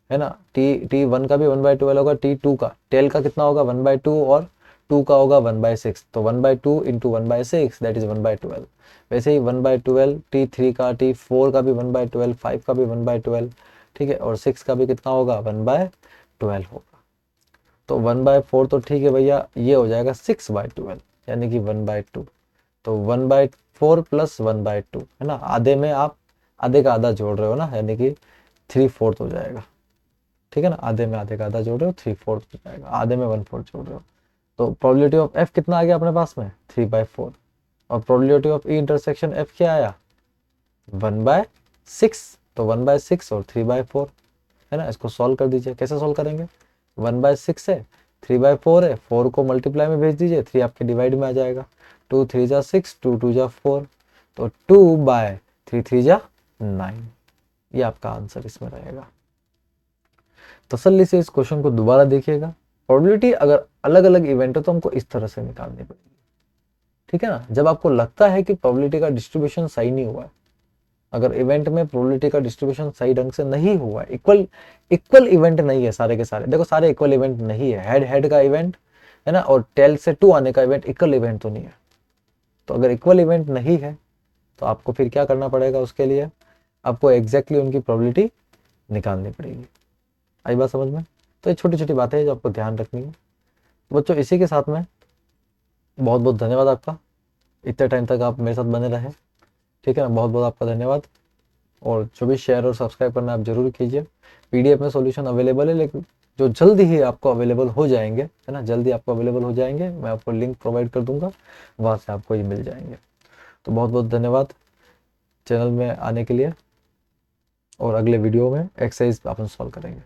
है ना। T1 का भी 1/12 होगा, T2 का टेल का कितना होगा 1/2 और 2 का होगा 1/6, तो 1/2 इंटू 1/6 दैट इज 1/12। वैसे ही 1/12 T3 का, T4 का भी 1/12, 5 का भी 1/12, ठीक है, और 6 का भी कितना होगा 1/12 होगा। तो 1/4 तो ठीक है भैया, ये हो जाएगा 6/12 यानी कि 1/2। तो 1/4 प्लस 1/2 है ना, आधे में आप आधे का आधा जोड़ रहे हो ना, यानी कि 3/4 हो जाएगा। ठीक है ना, आधे में आधे का आधा जोड़ रहे हो 3/4 हो जाएगा, आधे में 1/4 जोड़ रहे हो। तो प्रोबेबिलिटी ऑफ एफ कितना आ गया अपने पास में 3/4, और probability of E intersection F क्या आया 1/6। तो 1/6 और 3/4 है ना, इसको सॉल्व कर दीजिए। कैसे सॉल्व करेंगे, 1/6 है, 3/4 है, 4 को मल्टीप्लाई में भेज दीजिए, 3 आपके डिवाइड में आ जाएगा। 2 3 जा 6, 2 2 जा 4, तो 2/3 3 जा 9, ये आपका आंसर इसमें रहेगा। तसल्ली से इस क्वेश्चन को दोबारा देखिएगा। प्रोबेबिलिटी अगर अलग अलग इवेंट है तो हमको इस तरह से निकालनी पड़ेगी। ठीक है ना, जब आपको लगता है कि प्रोबेबिलिटी का डिस्ट्रीब्यूशन सही नहीं हुआ है, अगर इवेंट में प्रोबेबिलिटी का डिस्ट्रीब्यूशन सही ढंग से नहीं हुआ है, इक्वल इवेंट नहीं है सारे के सारे, देखो सारे इक्वल इवेंट नहीं है, हेड हेड का इवेंट है ना, और टेल से 2 आने का इवेंट इक्वल इवेंट तो नहीं है। तो अगर इक्वल इवेंट नहीं है तो आपको फिर क्या करना पड़ेगा, उसके लिए आपको एग्जैक्टली उनकी प्रोबेबिलिटी निकालनी पड़ेगी। आई बात समझ में। तो ये छोटी छोटी बातें हैं जो आपको ध्यान रखनी है। तो बच्चों इसी के साथ में बहुत बहुत धन्यवाद आपका, इतने टाइम तक आप मेरे साथ बने रहे। ठीक है ना, बहुत बहुत आपका धन्यवाद। और जो भी शेयर और सब्सक्राइब करना आप जरूर कीजिए। पीडीएफ में सॉल्यूशन अवेलेबल है, लेकिन जो जल्दी ही आपको अवेलेबल हो जाएंगे, है ना, जल्दी आपको अवेलेबल हो जाएंगे, मैं आपको लिंक प्रोवाइड कर दूंगा, वहाँ से आपको ये मिल जाएंगे। तो बहुत बहुत धन्यवाद चैनल में आने के लिए, और अगले वीडियो में एक्सरसाइज अपन सॉल्व करेंगे।